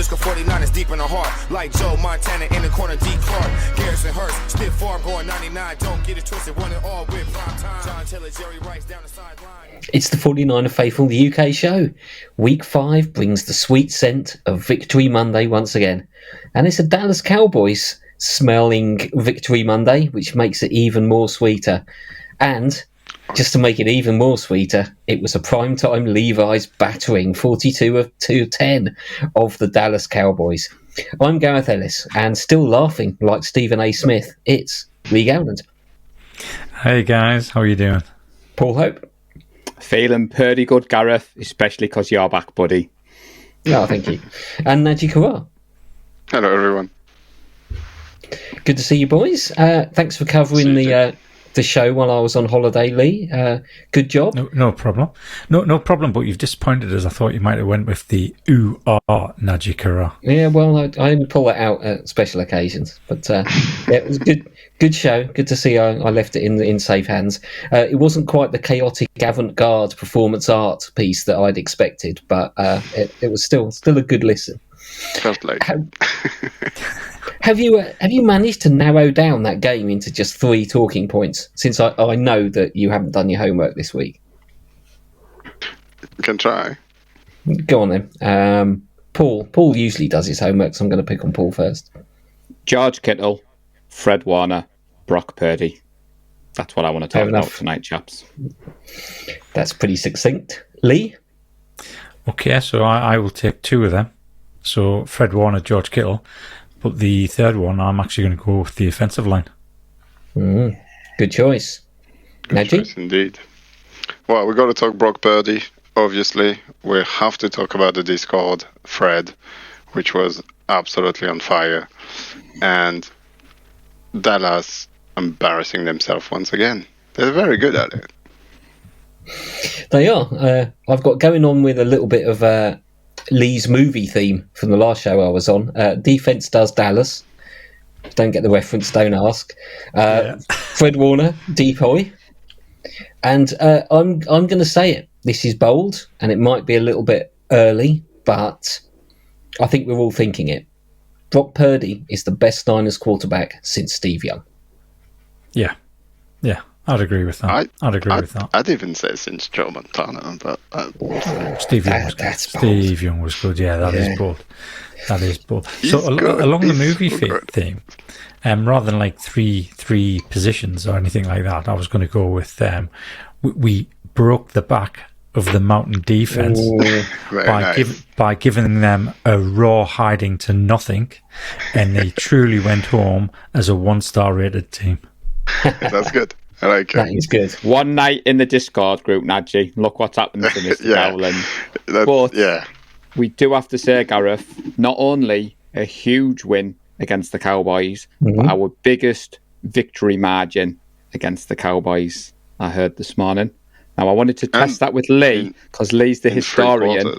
Cisco 49 is deep in the heart. Like Joe Montana in the corner, D. Clark. Garrison Hurst, stiff farm going 99. Don't get it twisted, one and all with prime time. John Taylor, Jerry Rice down the sideline. It's the 49er Faithful, the UK show. Week 5 brings the sweet scent of Victory Monday once again. And it's a Dallas Cowboys smelling Victory Monday, which makes it even more sweeter. And just to make it even more sweeter, it was a primetime Levi's battering 42-10 of the Dallas Cowboys. I'm Gareth Ellis, and still laughing like Stephen A. Smith, it's Lee Gowland. Hey guys, how are you doing? Paul Hope. Feeling pretty good, Gareth, especially because you're back, buddy. Oh, thank you. And Najee Karar. Hello, everyone. Good to see you, boys. Thanks for covering the show while I was on holiday, Lee. Good job. No problem. No problem, but you've disappointed us. I thought you might have went with the Najee Karar. Yeah, well, I only pull that out at special occasions. But yeah, it was a good show. Good to see I left it in safe hands. It wasn't quite the chaotic avant-garde performance art piece that I'd expected, but it was still a good listen. Felt like Have you managed to narrow down that game into just 3 talking points? Since I know that you haven't done your homework this week. You can try. Go on then. Paul usually does his homework, so I'm going to pick on Paul first. George Kittle, Fred Warner, Brock Purdy. That's what I want to talk about tonight, chaps. That's pretty succinct. Lee? Okay, so I will take 2 of them. So Fred Warner, George Kittle. But the third one, I'm actually going to go with the offensive line. Good choice. Good choice indeed. Well, we've got to talk Brock Purdy, obviously. We have to talk about the Discord thread, which was absolutely on fire. And Dallas embarrassing themselves once again. They're very good at it. They are. I've got going on with a little bit of Lee's movie theme from the last show I was on. Defense does Dallas. Don't get the reference, don't ask. Fred Warner, decoy. And I'm going to say it. This is bold, and it might be a little bit early, but I think we're all thinking it. Brock Purdy is the best Niners quarterback since Steve Young. Yeah, I'd agree with that. I'd even say since Joe Montana, but Steve Young was good. Steve Young was good. Yeah, that is bold. That is bold. So along the movie theme, rather than like three positions or anything like that, I was going to go with we broke the back of the Mountain defense by giving them a raw hiding to nothing, and they truly went home as a 1-star rated team. That's good. I like it. That is good. One night in the Discord group, Najee. Look what's happened to Mr. Dowland. But we do have to say, Gareth, not only a huge win against the Cowboys, but our biggest victory margin against the Cowboys, I heard this morning. Now, I wanted to test that with Lee, because Lee's the historian.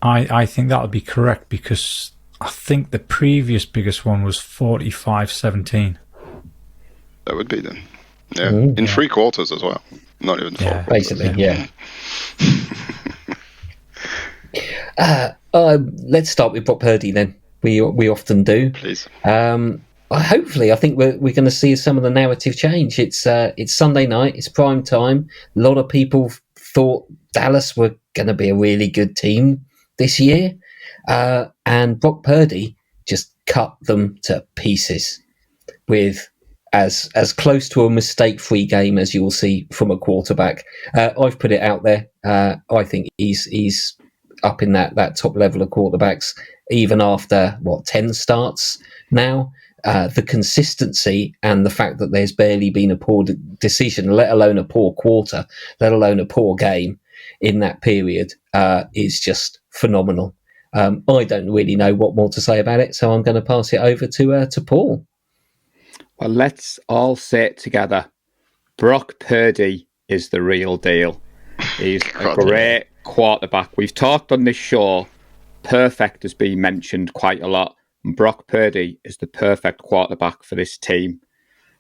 I think that would be correct, because I think the previous biggest one was 45-17. That would be then. Yeah. In 3 quarters as well. Not even 4 quarters. Basically, yeah. Let's start with Brock Purdy then. We often do. Please. Hopefully, I think we're going to see some of the narrative change. It's Sunday night. It's prime time. A lot of people thought Dallas were going to be a really good team this year. And Brock Purdy just cut them to pieces with as close to a mistake-free game as you will see from a quarterback. I've put it out there. I think he's up in that top level of quarterbacks, even after 10 starts now. The consistency and the fact that there's barely been a poor decision, let alone a poor quarter, let alone a poor game in that period, is just phenomenal. I don't really know what more to say about it, so I'm going to pass it over to Paul. Well, let's all say it together. Brock Purdy is the real deal. He's a great quarterback. We've talked on this show, perfect has been mentioned quite a lot. And Brock Purdy is the perfect quarterback for this team.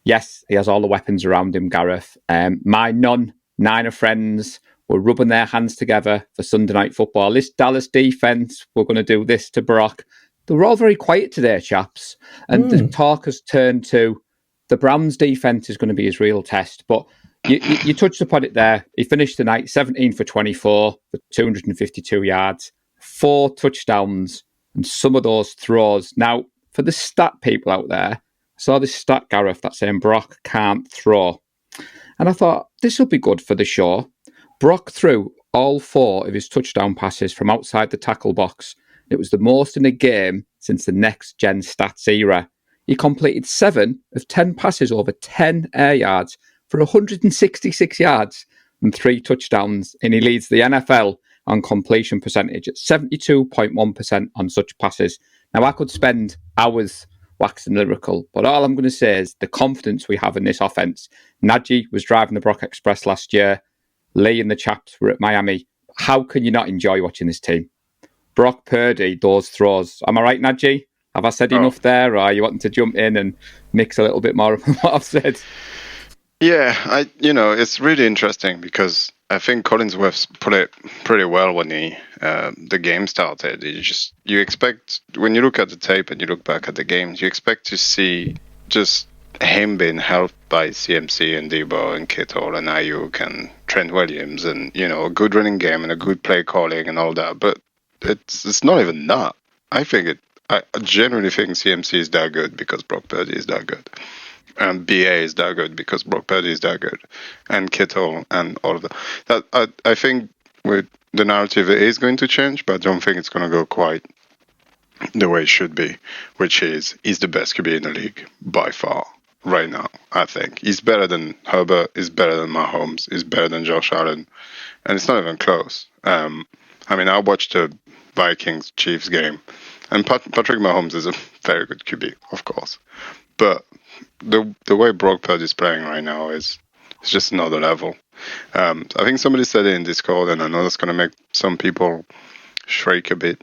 Yes, he has all the weapons around him, Gareth. My non-Niner friends were rubbing their hands together for Sunday Night Football. This Dallas defense, we're going to do this to Brock. They were all very quiet today, chaps. And the talk has turned to the Browns defense is going to be his real test. But you touched upon it there. He finished the night 17 for 24 for 252 yards, 4 touchdowns, and some of those throws. Now, for the stat people out there, I saw this stat, Gareth, that's saying Brock can't throw. And I thought, this will be good for the show. Brock threw all 4 of his touchdown passes from outside the tackle box. It was the most in a game since the next-gen stats era. He completed 7 of 10 passes over 10 air yards for 166 yards and 3 touchdowns, and he leads the NFL on completion percentage at 72.1% on such passes. Now, I could spend hours waxing lyrical, but all I'm going to say is the confidence we have in this offense. Najee was driving the Brock Express last year. Lee and the chaps were at Miami. How can you not enjoy watching this team? Brock Purdy, those throws. Am I right, Najee? Have I said enough there, or are you wanting to jump in and mix a little bit more of what I've said? Yeah, it's really interesting because I think Collinsworth put it pretty well when the game started. You expect, when you look at the tape and you look back at the games, you expect to see just him being helped by CMC and Debo and Kittle and Ayuk and Trent Williams and, a good running game and a good play calling and all that. But it's not even that. I genuinely think CMC is that good because Brock Purdy is that good. And BA is that good because Brock Purdy is that good. And Kittle and all of that. I think with the narrative it is going to change, but I don't think it's going to go quite the way it should be, which is he's the best QB in the league by far right now, I think. He's better than Herbert, he's better than Mahomes, he's better than Josh Allen, and it's not even close. I watched the Vikings-Chiefs game, and Patrick Mahomes is a very good QB, of course. But the way Brock Purdy is playing right now is just another level. I think somebody said it in Discord, and I know that's going to make some people shake a bit,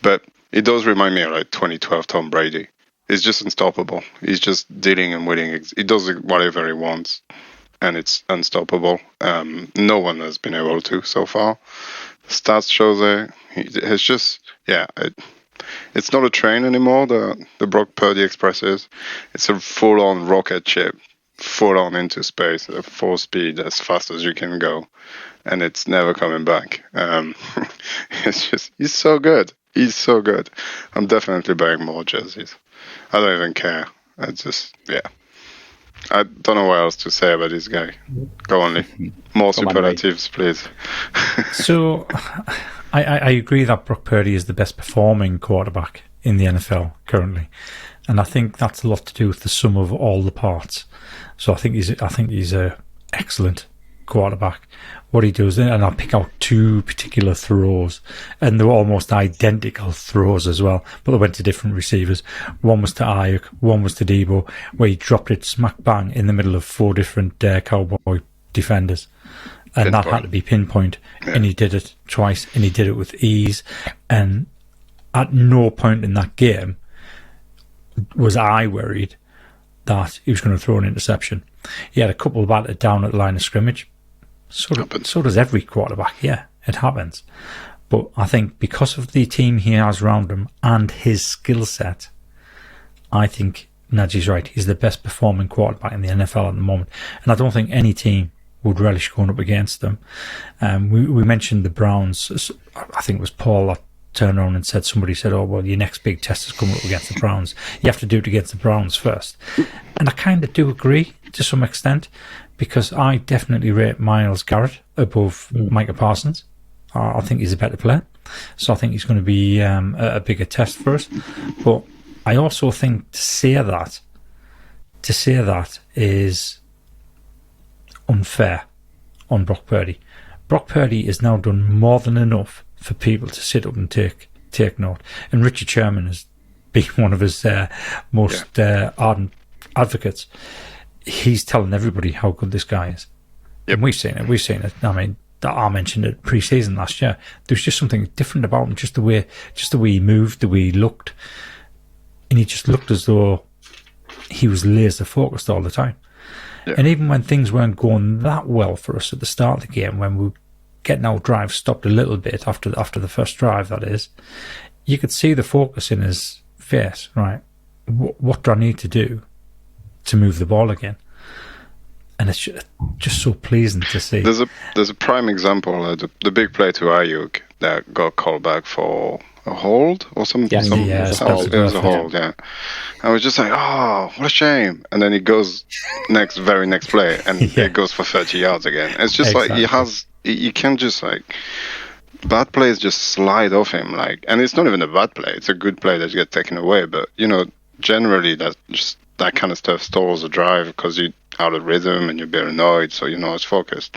but it does remind me of like 2012 Tom Brady. He's just unstoppable. He's just dealing and winning. He does whatever he wants, and it's unstoppable. No one has been able to so far. Stats shows it's just, it's not a train anymore, the Brock Purdy Express is. It's a full-on rocket ship, full-on into space at full speed, as fast as you can go, and it's never coming back. It's just, he's so good. He's so good. I'm definitely buying more jerseys. I don't even care. I don't know what else to say about this guy. Go on, Lee. More superlatives, please. So, I agree that Brock Purdy is the best performing quarterback in the NFL currently, and I think that's a lot to do with the sum of all the parts. So I think he's a excellent quarterback. What he does, and I'll pick out 2 particular throws, and they were almost identical throws as well, but they went to different receivers. One was to Ayuk, one was to Debo, where he dropped it smack bang in the middle of 4 different Cowboy defenders, and that had to be pinpoint. Yeah. And he did it twice, and he did it with ease. And at no point in that game was I worried that he was going to throw an interception. He had a couple batted down at the line of scrimmage. So does every quarterback. Yeah, it happens. But I think because of the team he has around him and his skill set, I think Najee's right. He's the best performing quarterback in the NFL at the moment. And I don't think any team would relish going up against them. We mentioned the Browns. I think it was Paul that turned around and somebody said, oh, well, your next big test is coming up against the Browns. You have to do it against the Browns first. And I kind of do agree to some extent, because I definitely rate Myles Garrett above Micah Parsons. I think he's a better player. So I think he's going to be a bigger test for us. But I also think to say that is unfair on Brock Purdy. Brock Purdy has now done more than enough for people to sit up and take note. And Richard Sherman has been one of his most ardent advocates. He's telling everybody how good this guy is. Yep. And we've seen it. I mean, I mentioned it pre-season last year. There was just something different about him, just the way he moved, the way he looked. And he just looked as though he was laser focused all the time. Yeah. And even when things weren't going that well for us at the start of the game, when we getting our drive stopped a little bit after the first drive, that is, you could see the focus in his face, right? What do I need to do to move the ball again? And it's just so pleasing to see. There's a prime example, the big play to Ayuk that got called back for a hold or something. Yes, it was a hold, yeah. I was just like, oh, what a shame. And then he goes very next play, and it goes for 30 yards again. It's just exactly. Like you can just like, bad plays just slide off him, like, and it's not even a bad play. It's a good play that gets taken away. But generally that kind of stuff stalls a drive because you're out of rhythm and you're a bit annoyed, so you're not as focused.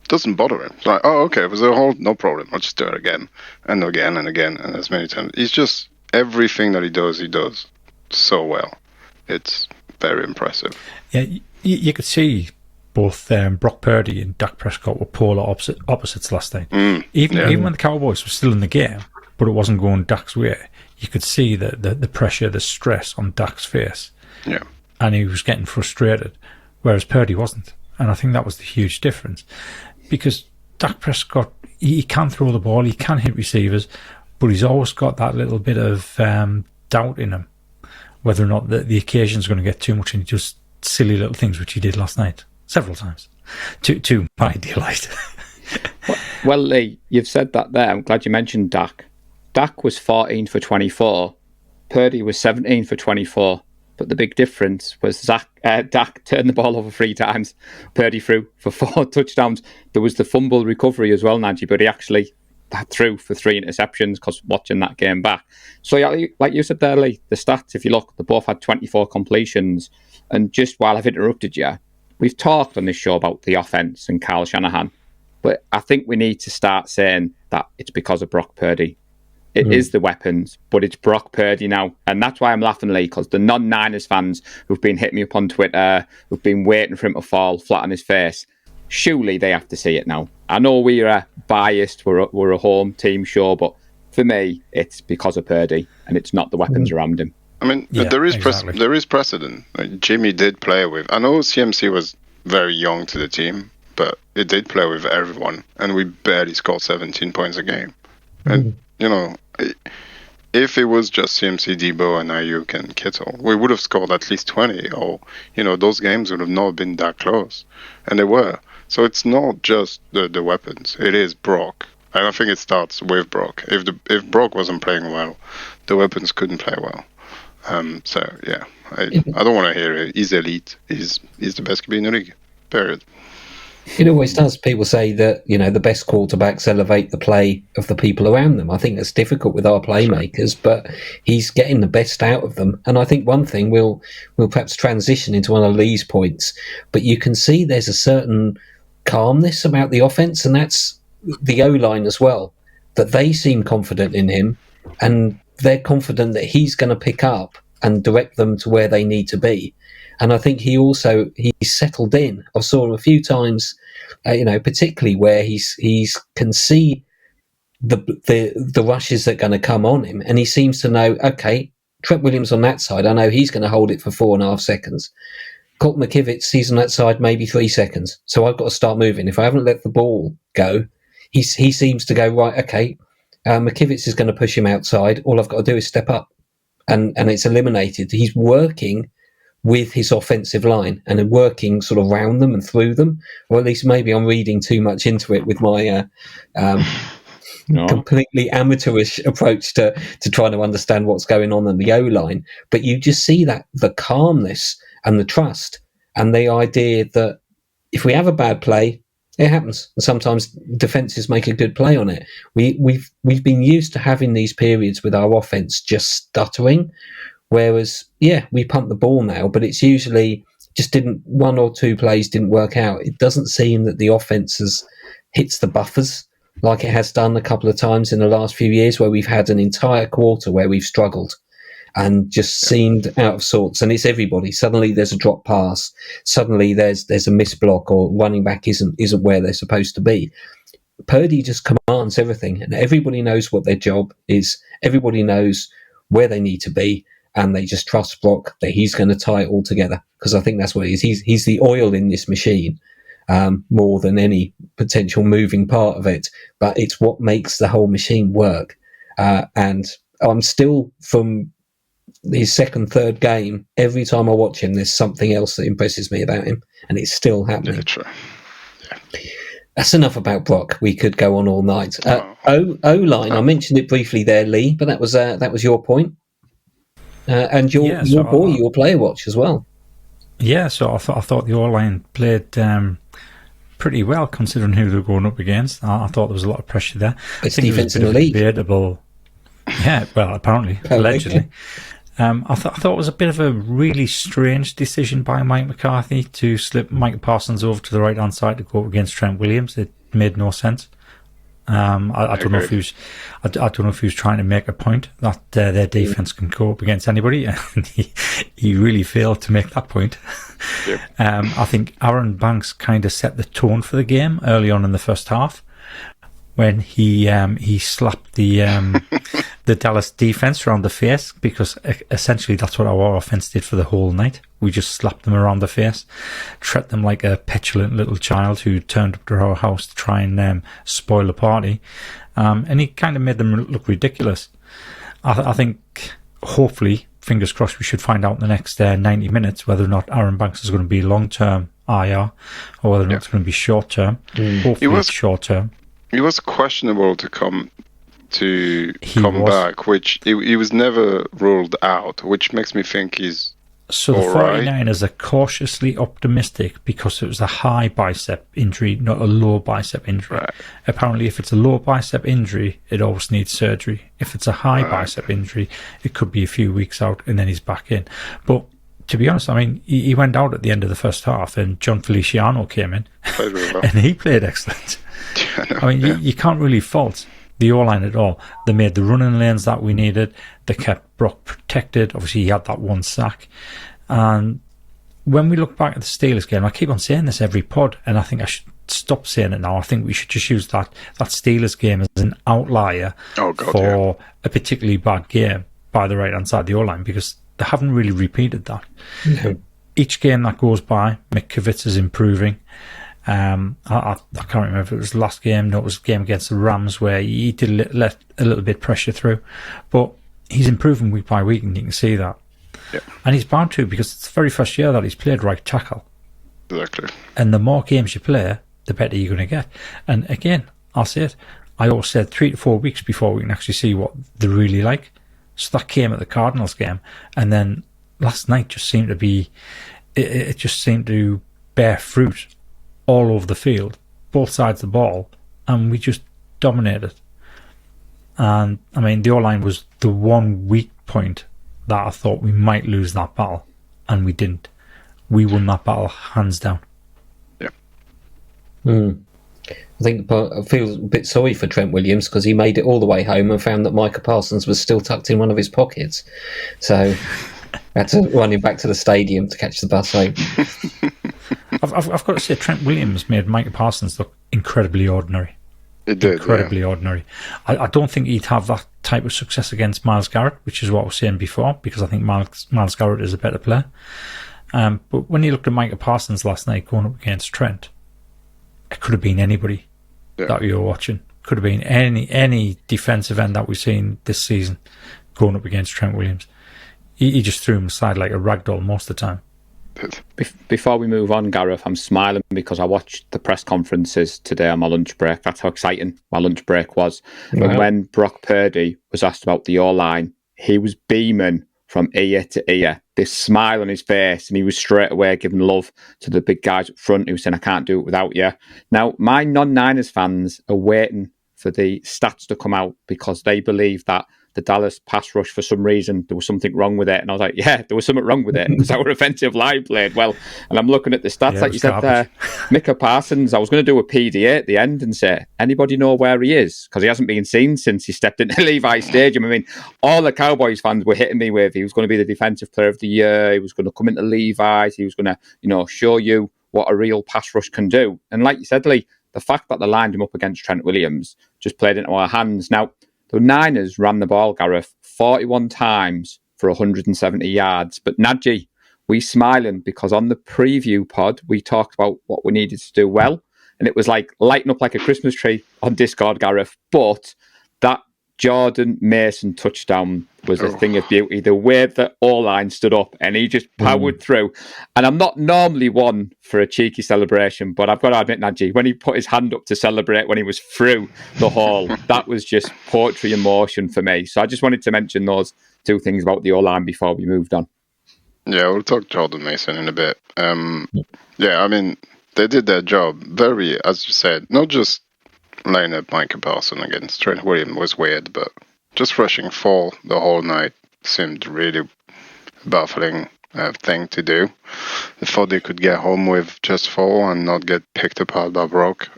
Doesn't bother him. It's like, oh, okay, it was a hold, no problem. I'll just do it again and again and again and as many times. He's just, everything that he does so well. It's very impressive. Yeah, you could see both Brock Purdy and Dak Prescott were polar opposites last night. Even when the Cowboys were still in the game, but it wasn't going Dak's way, you could see the pressure, the stress on Dak's face. Yeah. And he was getting frustrated, whereas Purdy wasn't. And I think that was the huge difference. Because Dak Prescott, he can throw the ball, he can hit receivers, but he's always got that little bit of doubt in him, whether or not the occasion's going to get too much, and he does silly little things, which he did last night, several times, to my delight. Well, Lee, you've said that there. I'm glad you mentioned Dak. Dak was 14 for 24. Purdy was 17 for 24. But the big difference was Dak turned the ball over 3 times. Purdy threw for 4 touchdowns. There was the fumble recovery as well, Najee, but he actually threw for 3 interceptions because watching that game back. So, yeah, like you said there, Lee, the stats, if you look, they both had 24 completions. And just while I've interrupted you, we've talked on this show about the offense and Kyle Shanahan, but I think we need to start saying that it's because of Brock Purdy. It is the weapons, but it's Brock Purdy now. And that's why I'm laughing, Lee, because the non-Niners fans who've been hitting me up on Twitter, who've been waiting for him to fall flat on his face, surely they have to see it now. I know we're biased, we're a home team show, but for me, it's because of Purdy, and it's not the weapons around him. I mean, there is precedent. Like, Jimmy did play with... I know CMC was very young to the team, but it did play with everyone, and we barely scored 17 points a game. And, if it was just CMC, Debo, and Ayuk and Kittle, we would have scored at least 20, or, those games would have not been that close. And they were. So it's not just the weapons. It is Brock. And I think it starts with Brock. If Brock wasn't playing well, the weapons couldn't play well. So, yeah, I don't want to hear it. He's elite. He's the best QB in the league, period. It always does. People say that, the best quarterbacks elevate the play of the people around them. I think that's difficult with our playmakers, but he's getting the best out of them. And I think one thing we'll perhaps transition into one of Lee's points, but you can see there's a certain calmness about the offense, and that's the O-line as well, that they seem confident in him, and they're confident that he's going to pick up and direct them to where they need to be. And I think he's settled in. I saw him a few times, particularly where he's can see the rushes that are going to come on him, and he seems to know, okay, Trent Williams on that side, I know he's going to hold it for 4.5 seconds. Colt McKivitz, he's on that side maybe 3 seconds, so I've got to start moving. If I haven't let the ball go, he seems to go, right, okay, McKivitz is going to push him outside. All I've got to do is step up, and it's eliminated. He's working with his offensive line and working sort of around them and through them, or at least maybe I'm reading too much into it with my completely amateurish approach to trying to understand what's going on in the O-line. But you just see that the calmness and the trust and the idea that if we have a bad play, it happens. And sometimes defenses make a good play on it. We've been used to having these periods with our offense just stuttering, whereas, we pump the ball now, but it's usually just 1 or 2 plays didn't work out. It doesn't seem that the offense hits the buffers like it has done a couple of times in the last few years, where we've had an entire quarter where we've struggled and just seemed out of sorts. And it's everybody. Suddenly there's a drop pass. Suddenly there's a missed block, or running back isn't where they're supposed to be. Purdy just commands everything, and everybody knows what their job is. Everybody knows where they need to be. And they just trust Brock that he's going to tie it all together, because I think that's what it is. He's the oil in this machine, more than any potential moving part of it. But it's what makes the whole machine work. And I'm still, from his second, third game, every time I watch him, there's something else that impresses me about him, and it's still happening. Yeah, true. Yeah. That's enough about Brock. We could go on all night. O-line, I mentioned it briefly there, Lee, but that was your point. And your player watch as well. Yeah, so I thought the O-line played pretty well considering who they were going up against. I thought there was a lot of pressure there. It's defense in the league. Debatable. Yeah, well, apparently, allegedly. I thought it was a bit of a really strange decision by Mike McCarthy to slip Mike Parsons over to the right hand side to go up against Trent Williams. It made no sense. I don't know if he was trying to make a point that their defense can go up against anybody, and he really failed to make that point. Yep. I think Aaron Banks kind of set the tone for the game early on in the first half when he slapped the Dallas defense around the face, because essentially that's what our offense did for the whole night. We just slapped them around the face, treated them like a petulant little child who turned up to our house to try and spoil the party. And he kind of made them look ridiculous. I think, hopefully, fingers crossed, we should find out in the next 90 minutes whether or not Aaron Banks is going to be long-term IR or whether or not it's going to be short-term. Hopefully it's short-term. He was questionable to come back, which he was never ruled out, which makes me think he's so the 49ers are cautiously optimistic because it was a high bicep injury, not a low bicep injury. Right. Apparently, if it's a low bicep injury, it always needs surgery. If it's a high bicep injury, it could be a few weeks out and then he's back in. But to be honest, I mean, he went out at the end of the first half and John Feliciano came in and he played excellent. I mean, you can't really fault the O-line at all. They made the running lanes that we needed. They kept Brock protected. Obviously, he had that one sack. And when we look back at the Steelers game, I keep on saying this every pod, and I think I should stop saying it now. I think we should just use that Steelers game as an outlier for a particularly bad game by the right-hand side of the O-line, because they haven't really repeated that. No. Each game that goes by, McKivitz is improving. I can't remember if it was the last game. No, it was the game against the Rams where he did let a little bit of pressure through. But he's improving week by week, and you can see that. Yeah. And he's bound to, because it's the very first year that he's played right tackle. Exactly. And the more games you play, the better you're going to get. And again, I'll say it, I always said 3 to 4 weeks before we can actually see what they're really like. So that came at the Cardinals game. And then last night just seemed to be, it just seemed to bear fruit all over the field, both sides of the ball, and we just dominated. And I mean, the O-line was the one weak point that I thought we might lose that battle, and we didn't. We won that battle hands down. Yeah. I think I feel a bit sorry for Trent Williams because he made it all the way home and found that Micah Parsons was still tucked in one of his pockets. So I had to run him back to the stadium to catch the bus home. I've got to say, Trent Williams made Micah Parsons look incredibly ordinary. It did, incredibly ordinary. I don't think he'd have that type of success against Myles Garrett, which is what I was saying before, because I think Myles Garrett is a better player. But when you looked at Micah Parsons last night going up against Trent, it could have been anybody that you were watching. Could have been any defensive end that we've seen this season going up against Trent Williams. He just threw him aside like a ragdoll most of the time. Before we move on, Gareth, I'm smiling because I watched the press conferences today on my lunch break. That's how exciting my lunch break was. Wow. And when Brock Purdy was asked about the O-line, he was beaming from ear to ear, this smile on his face, and he was straight away giving love to the big guys up front who were saying, I can't do it without you. Now, my non-Niners fans are waiting for the stats to come out because they believe that the Dallas pass rush, for some reason, there was something wrong with it. And I was like, yeah, there was something wrong with it because our offensive line played well. And I'm looking at the stats, like you said there, Micah Parsons. I was going to do a PDA at the end and say, anybody know where he is? Because he hasn't been seen since he stepped into Levi Stadium. I mean, all the Cowboys fans were hitting me with, he was going to be the defensive player of the year. He was going to come into Levi's. He was going to, show you what a real pass rush can do. And like you said, Lee, the fact that they lined him up against Trent Williams just played into our hands. Now, the Niners ran the ball, Gareth, 41 times for 170 yards. But Najee we smiling because on the preview pod, we talked about what we needed to do well. And it was like lighting up like a Christmas tree on Discord, Gareth. But that Jordan Mason touchdown was a thing of beauty. The way that O-line stood up and he just powered through. And I'm not normally one for a cheeky celebration, but I've got to admit, Najee, when he put his hand up to celebrate when he was through the hall, that was just poetry in motion for me. So I just wanted to mention those two things about the O-line before we moved on. Yeah, we'll talk Jordan Mason in a bit. Yeah, I mean, they did their job very, as you said, not just laying up Micah Parsons against Trent Williams was weird, but just rushing 4 the whole night seemed really baffling thing to do. I thought they could get home with just 4 and not get picked apart by Brock.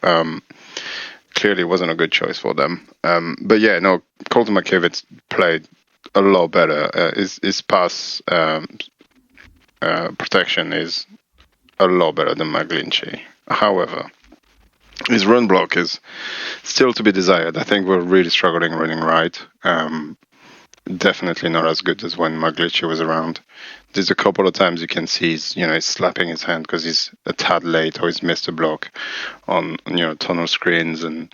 Clearly wasn't a good choice for them. But yeah, no, Colton McKivitz played a lot better. His pass protection is a lot better than McGlinchey. However, his run block is still to be desired. I think we're really struggling running right. Definitely not as good as when McGlinchey was around. There's a couple of times you can see he's slapping his hand because he's a tad late or he's missed a block on tunnel screens and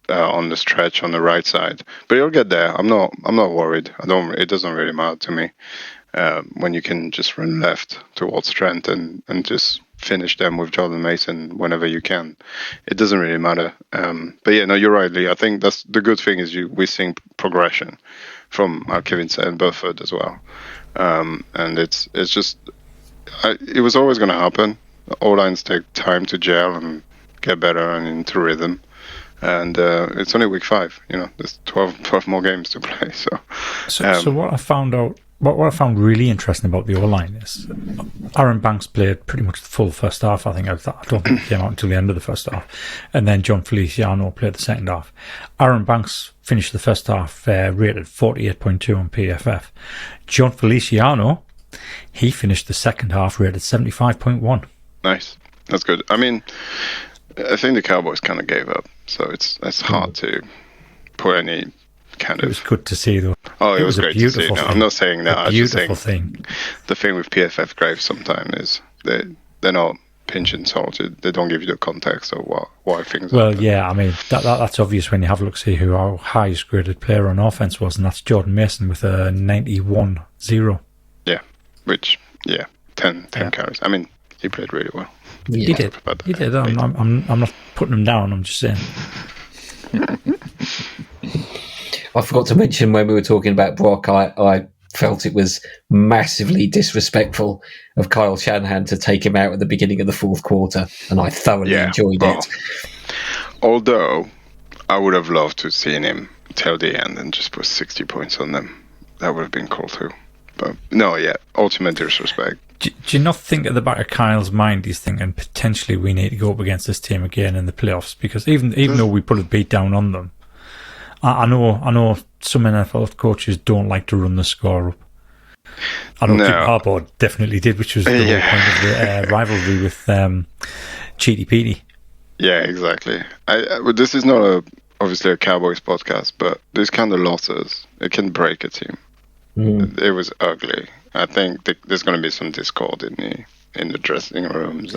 on the stretch on the right side. But he'll get there. I'm not worried. It doesn't really matter to me when you can just run left towards Trent and just finish them with Jordan Mason whenever you can. It doesn't really matter. But yeah, no, you're right, Lee. I think that's the good thing is we're seeing progression from Markevitz and Burford as well. And it's just it was always going to happen. All lines take time to gel and get better and into rhythm. And it's only week 5. There's 12 more games to play. So what I found out. What I found really interesting about the O-line is Aaron Banks played pretty much the full first half. I don't think he came out until the end of the first half. And then John Feliciano played the second half. Aaron Banks finished the first half rated 48.2 on PFF. John Feliciano, he finished the second half rated 75.1. Nice. That's good. I mean, I think the Cowboys kind of gave up. So it's hard to put any kind of... It was good to see, though. Oh, it was great to see. No, I'm not saying that. I'm just saying thing. The thing with PFF grades sometimes is they're not pinch and salt. They don't give you the context of why things Well, happen. yeah, I mean, that's obvious when you have a look, see who our highest graded player on offense was, and that's Jordan Mason with a 91-0. Yeah, 10 carries. I mean, he played really well. Yeah. He did. I'm not putting him down, I'm just saying. I forgot to mention when we were talking about Brock, I felt it was massively disrespectful of Kyle Shanahan to take him out at the beginning of the fourth quarter, and I thoroughly enjoyed it. Although, I would have loved to have seen him till the end and just put 60 points on them. That would have been cool too. But no, ultimate disrespect. Do you not think at the back of Kyle's mind he's thinking potentially we need to go up against this team again in the playoffs? Because even though we put a beat down on them, I know some NFL coaches don't like to run the score up. I don't think Harbaugh definitely did, which was the whole point of the rivalry with Cheaty Petey. Yeah, exactly. This is not obviously a Cowboys podcast, but these kind of losses, it can break a team. It was ugly. I think there's going to be some discord in the dressing rooms.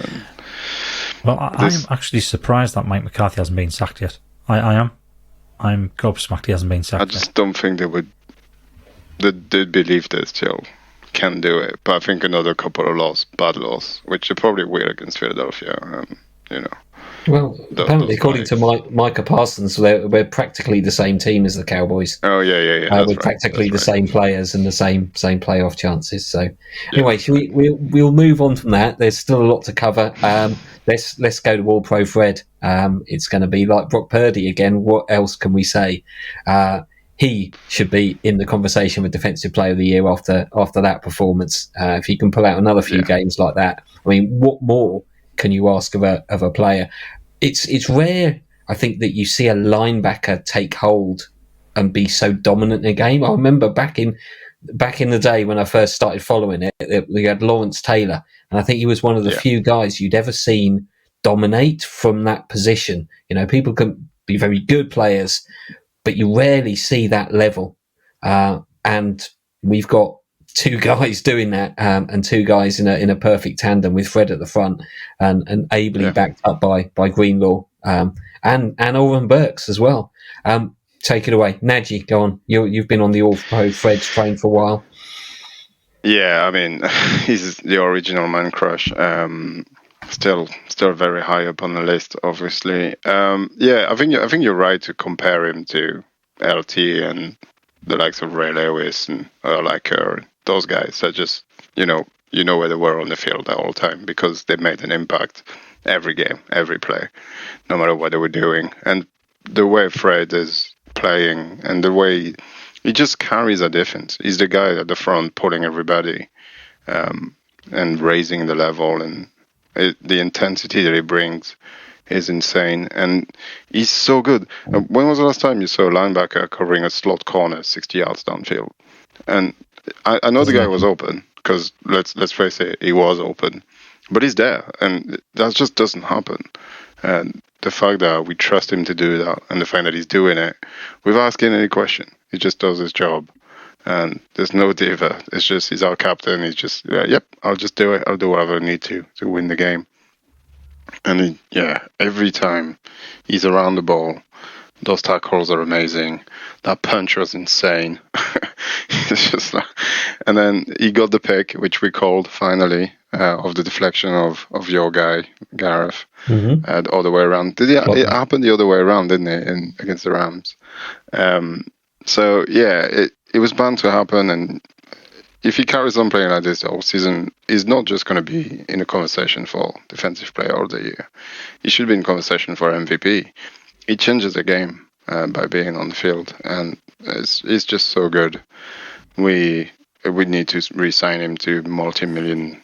Well, I'm actually surprised that Mike McCarthy hasn't been sacked yet. I am. I'm gobsmacked he hasn't been sacked. I just don't think they would. They believe they still can do it, but I think another couple of bad loss, which they probably will against Philadelphia. Well, apparently, according to Micah Parsons, we're practically the same team as the Cowboys. Oh yeah. We're practically the same players and the same playoff chances. So, anyway, we'll move on from that. There's still a lot to cover. Let's go to All Pro Fred. It's going to be like Brock Purdy again. What else can we say? He should be in the conversation with Defensive Player of the Year after that performance. If he can pull out another few games like that, I mean, what more can you ask of a player? It's rare, I think, that you see a linebacker take hold and be so dominant in a game. I remember back in the day when I first started following it, we had Lawrence Taylor, and I think he was one of the few guys you'd ever seen dominate from that position. People can be very good players, but you rarely see that level. And we've got two guys doing that, and two guys in a perfect tandem with Fred at the front and ably backed up by Greenlaw and Oren Burks as well. Take it away, Nadji. Go on. You've been on the All Pro Fred's train for a while. Yeah, I mean, he's the original man crush. Still very high up on the list, obviously. I think you're right to compare him to LT and the likes of Ray Lewis and Linebacker. Those guys are just, you know where they were on the field at all time because they made an impact every game, every play, no matter what they were doing. And the way Fred is playing and the way he just carries a defense. He's the guy at the front pulling everybody and raising the level, and the intensity that he brings is insane. And he's so good. When was the last time you saw a linebacker covering a slot corner 60 yards downfield? And I know the guy was open because let's face it, he was open, but he's there, and that just doesn't happen. And the fact that we trust him to do that, and the fact that he's doing it without asking any question, he just does his job, and there's no diva. It's just he's our captain. He's just I'll just do it. I'll do whatever I need to win the game. And every time he's around the ball, those tackles are amazing. That punch was insane. It's just and then he got the pick, which we called finally, of the deflection of your guy Gareth, the other way around. It happened the other way around, didn't it, against the Rams? It was bound to happen. And if he carries on playing like this the whole season, he's not just going to be in a conversation for Defensive Player of the Year. He should be in conversation for MVP. He changes the game by being on the field, and it's just so good. We need to re-sign him to multi-million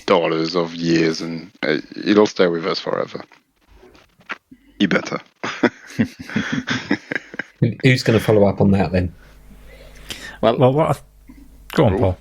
dollars of years, and it'll stay with us forever. He better. Who's going to follow up on that then? Well, go on, Paul.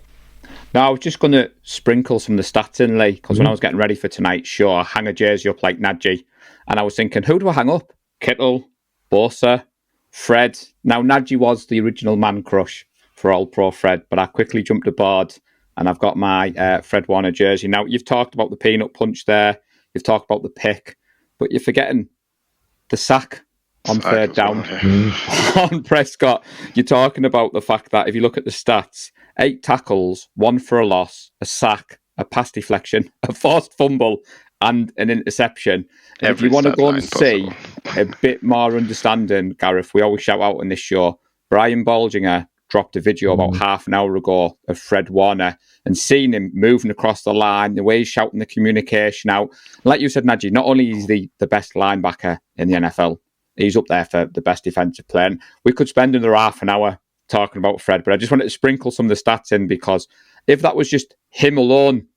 No, I was just going to sprinkle some of the stats in, Lee, because when I was getting ready for tonight, I hang a jersey up like Nadji, and I was thinking, who do I hang up? Kittle, Bosa, Fred. Now, Nadji was the original man crush for All Pro Fred, but I quickly jumped aboard, and I've got my Fred Warner jersey. Now, you've talked about the peanut punch there, you've talked about the pick, but you're forgetting the sack on third down on Prescott. You're talking about the fact that if you look at the stats, 8 tackles, 1 for a loss, a sack, a pass deflection, a forced fumble, and an interception. And if you want to go and see a bit more understanding, Gareth, we always shout out on this show, Brian Baldinger dropped a video about half an hour ago of Fred Warner and seeing him moving across the line, the way he's shouting the communication out. Like you said, Nadji, not only is he the best linebacker in the NFL, he's up there for the best defensive player. And we could spend another half an hour talking about Fred, but I just wanted to sprinkle some of the stats in because if that was just him alone,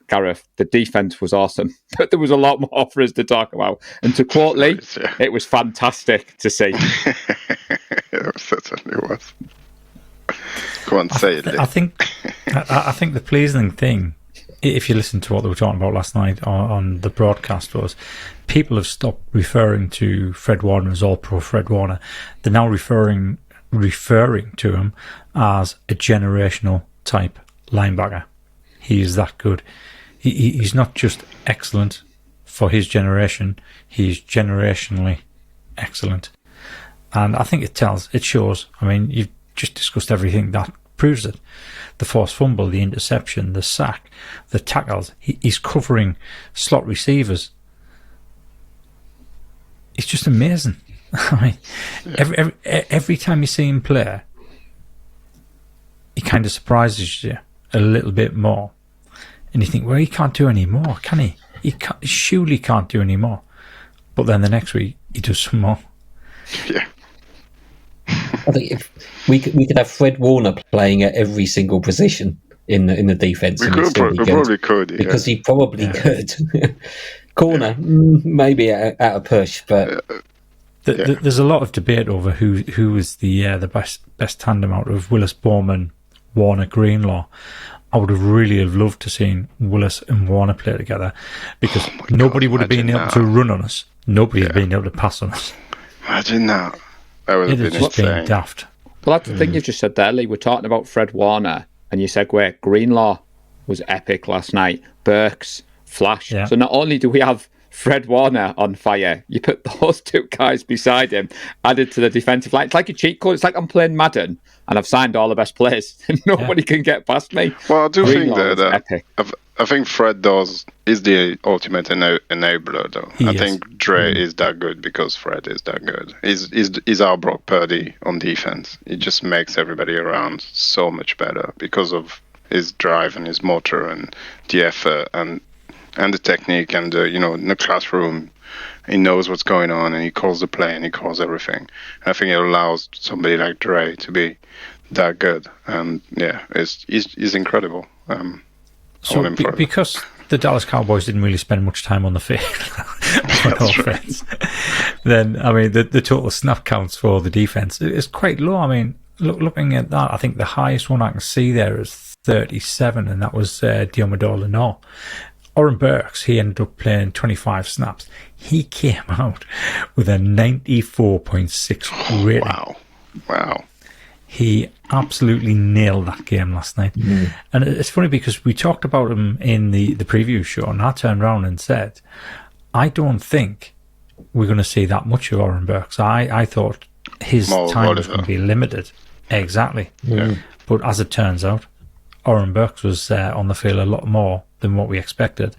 Gareth, the defense was awesome. But there was a lot more for us to talk about. And to quote Lee, it was fantastic to see. It certainly was. Go on, say it. I think the pleasing thing, if you listen to what they were talking about last night on the broadcast, was people have stopped referring to Fred Warner as All Pro Fred Warner. They're now referring to him as a generational type linebacker. He is that good. He's not just excellent for his generation, he's generationally excellent. And I think it shows. I mean, you've just discussed everything that proves it. The forced fumble, the interception, the sack, the tackles. He's covering slot receivers. It's just amazing. I mean, every time you see him play, he kind of surprises you a little bit more. And you think, well, he can't do any more, can he? He surely can't do any more. But then the next week, he does some more. Yeah. I think if we could have Fred Warner playing at every single position in the defense. We probably could, because he probably could. Corner, maybe at a push, but there's a lot of debate over who is the best tandem out of Willis Bowman, Warner, Greenlaw. I would have really loved to seen Willis and Warner play together because nobody would have been able to run on us. Nobody would have been able to pass on us. Imagine that. That would have been just been daft. Well, that's the thing you've just said there, Lee. We're talking about Fred Warner and you segue, Greenlaw was epic last night. Burks, flash. Yeah. So not only do we have Fred Warner on fire, you put those two guys beside him, added to the defensive line. It's like a cheat code. It's like I'm playing Madden and I've signed all the best players and nobody can get past me. Well, I do think that I think Fred is the ultimate enabler, though. I think Dre is that good because Fred is that good. He's our Brock Purdy on defense. He just makes everybody around so much better because of his drive and his motor and the effort and the technique and in the classroom, he knows what's going on and he calls the play and he calls everything. And I think it allows somebody like Dre to be that good. And he's incredible. So because the Dallas Cowboys didn't really spend much time on the field on offense, then I mean the total snap counts for the defense is quite low. I mean, looking at that, I think the highest one I can see there is 37, and that was Diomedor. Oren Burks, he ended up playing 25 snaps. He came out with a 94.6 rating. Wow. He absolutely nailed that game last night. And it's funny because we talked about him in the preview show, and I turned around and said, I don't think we're going to see that much of Oren Burks. I thought his time was going to be limited. Exactly. Yeah. But as it turns out, Oren Burks was on the field a lot more than what we expected,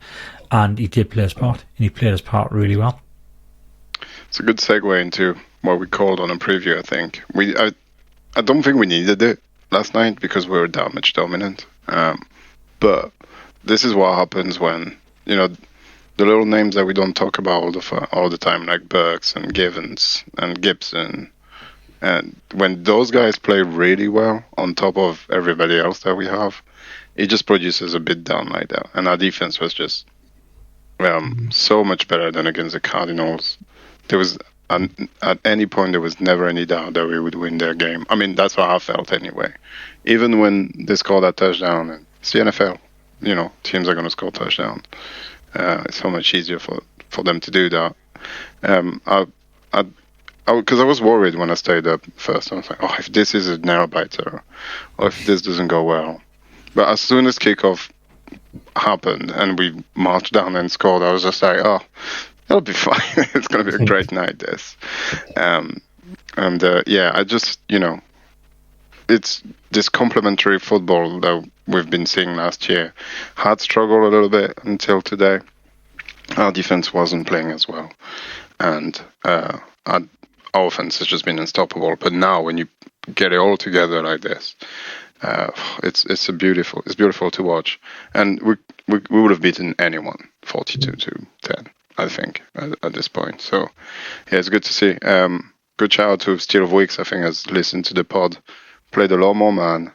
and he did play his part, and he played his part really well. It's a good segue into what we called on a preview. I think I don't think we needed it last night because we were damage dominant. But this is what happens when the little names that we don't talk about all the time, like Burks and Givens and Gibson. And when those guys play really well on top of everybody else that we have, it just produces a bit down like that. And our defense was just so much better than against the Cardinals. There was at any point there was never any doubt that we would win their game. I mean, that's what I felt anyway. Even when they scored that touchdown, and it's the NFL, teams are going to score touchdowns. It's so much easier for them to do that. Because I was worried when I stayed up first. I was like, if this is a nail biter, or if this doesn't go well. But as soon as kickoff happened and we marched down and scored, I was just like, it'll be fine. It's going to be a great night, this. I just, it's this complementary football that we've been seeing last year. Had struggled a little bit until today. Our defense wasn't playing as well. And our offense has just been unstoppable. But now when you get it all together like this, it's beautiful to watch. And we would have beaten anyone 42-10. I think, at this point. So, it's good to see. Good shout out to Steel of Weeks, I think, has listened to the pod, played a lot more man,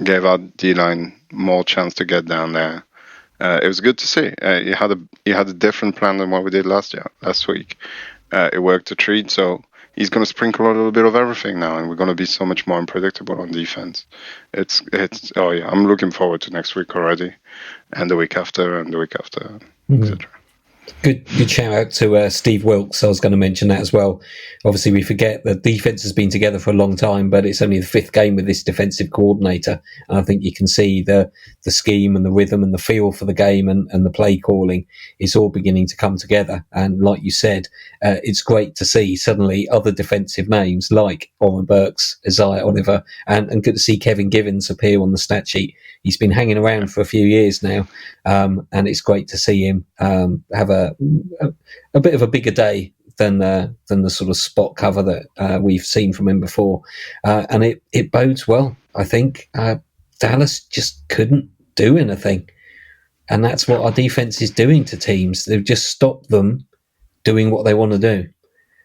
gave our D-line more chance to get down there. It was good to see. He had a different plan than what we did last week. It worked a treat, so he's going to sprinkle a little bit of everything now, and we're going to be so much more unpredictable on defense. I'm looking forward to next week already, and the week after, etc. Good shout out to Steve Wilkes. I was going to mention that as well. Obviously, we forget that defense has been together for a long time, but it's only the fifth game with this defensive coordinator. And I think you can see the scheme and the rhythm and the feel for the game and the play calling is all beginning to come together. And like you said, it's great to see suddenly other defensive names like Oren Burks, Isaiah Oliver, and good to see Kevin Givens appear on the stat sheet. He's been hanging around for a few years now, and it's great to see him have a bit of a bigger day than the sort of spot cover that we've seen from him before, and it bodes well. I think Dallas just couldn't do anything, and that's what our defense is doing to teams. They've just stopped them doing what they want to do,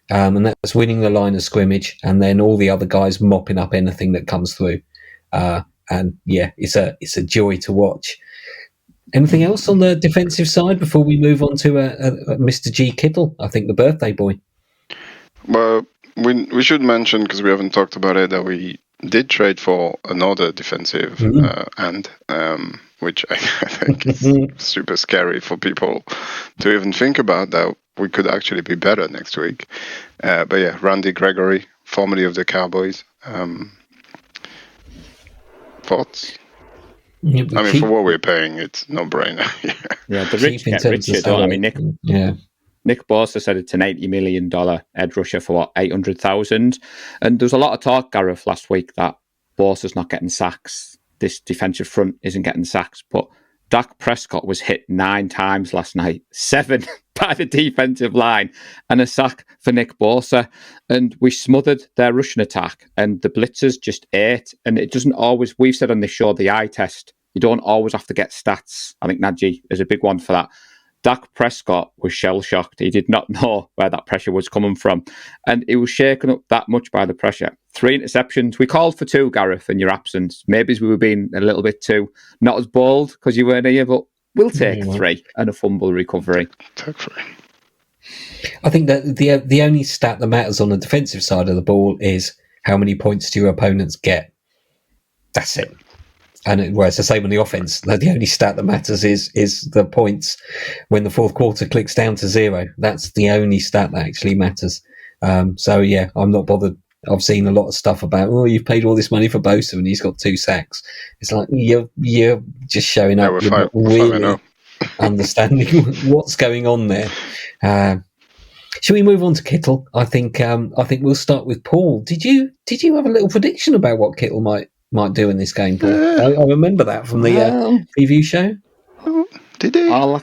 and that's winning the line of scrimmage, and then all the other guys mopping up anything that comes through. And it's a joy to watch. Anything else on the defensive side before we move on to Mr. G. Kittle, I think the birthday boy? Well, we should mention, because we haven't talked about it, that we did trade for another defensive end, which I think is super scary for people to even think about, that we could actually be better next week. But Randy Gregory, formerly of the Cowboys. Thoughts? I mean, for what we're paying, it's no-brainer. Yeah, the rich get richer, don't I mean, Nick Bosa said it's an $80 million edge rusher for what, 800,000? And there was a lot of talk, Gareth, last week that Bosa's not getting sacks. This defensive front isn't getting sacks. But Dak Prescott was hit 9 times last night, 7 by the defensive line, and a sack for Nick Bosa. And we smothered their rushing attack, and the blitzers just ate. And it doesn't always, we've said on this show, the eye test, you don't always have to get stats. I think Najee is a big one for that. Dak Prescott was shell-shocked. He did not know where that pressure was coming from. And he was shaken up that much by the pressure. 3 interceptions. We called for 2, Gareth, in your absence. Maybe we were being a little bit too, not as bold because you weren't here, but we'll take 3 and a fumble recovery. Take 3. I think that the only stat that matters on the defensive side of the ball is how many points do your opponents get. That's it. And it's the same on the offense. The only stat that matters is the points when the fourth quarter clicks down to 0. That's the only stat that actually matters. So yeah, I'm not bothered. I've seen a lot of stuff about, you've paid all this money for Bosa and he's got 2 sacks. It's like you're just showing up. You're not really understanding what's going on there. Should we move on to Kittle? I think we'll start with Paul. Did you have a little prediction about what Kittle might do in this game, Paul? I remember that from the preview show. Did he? All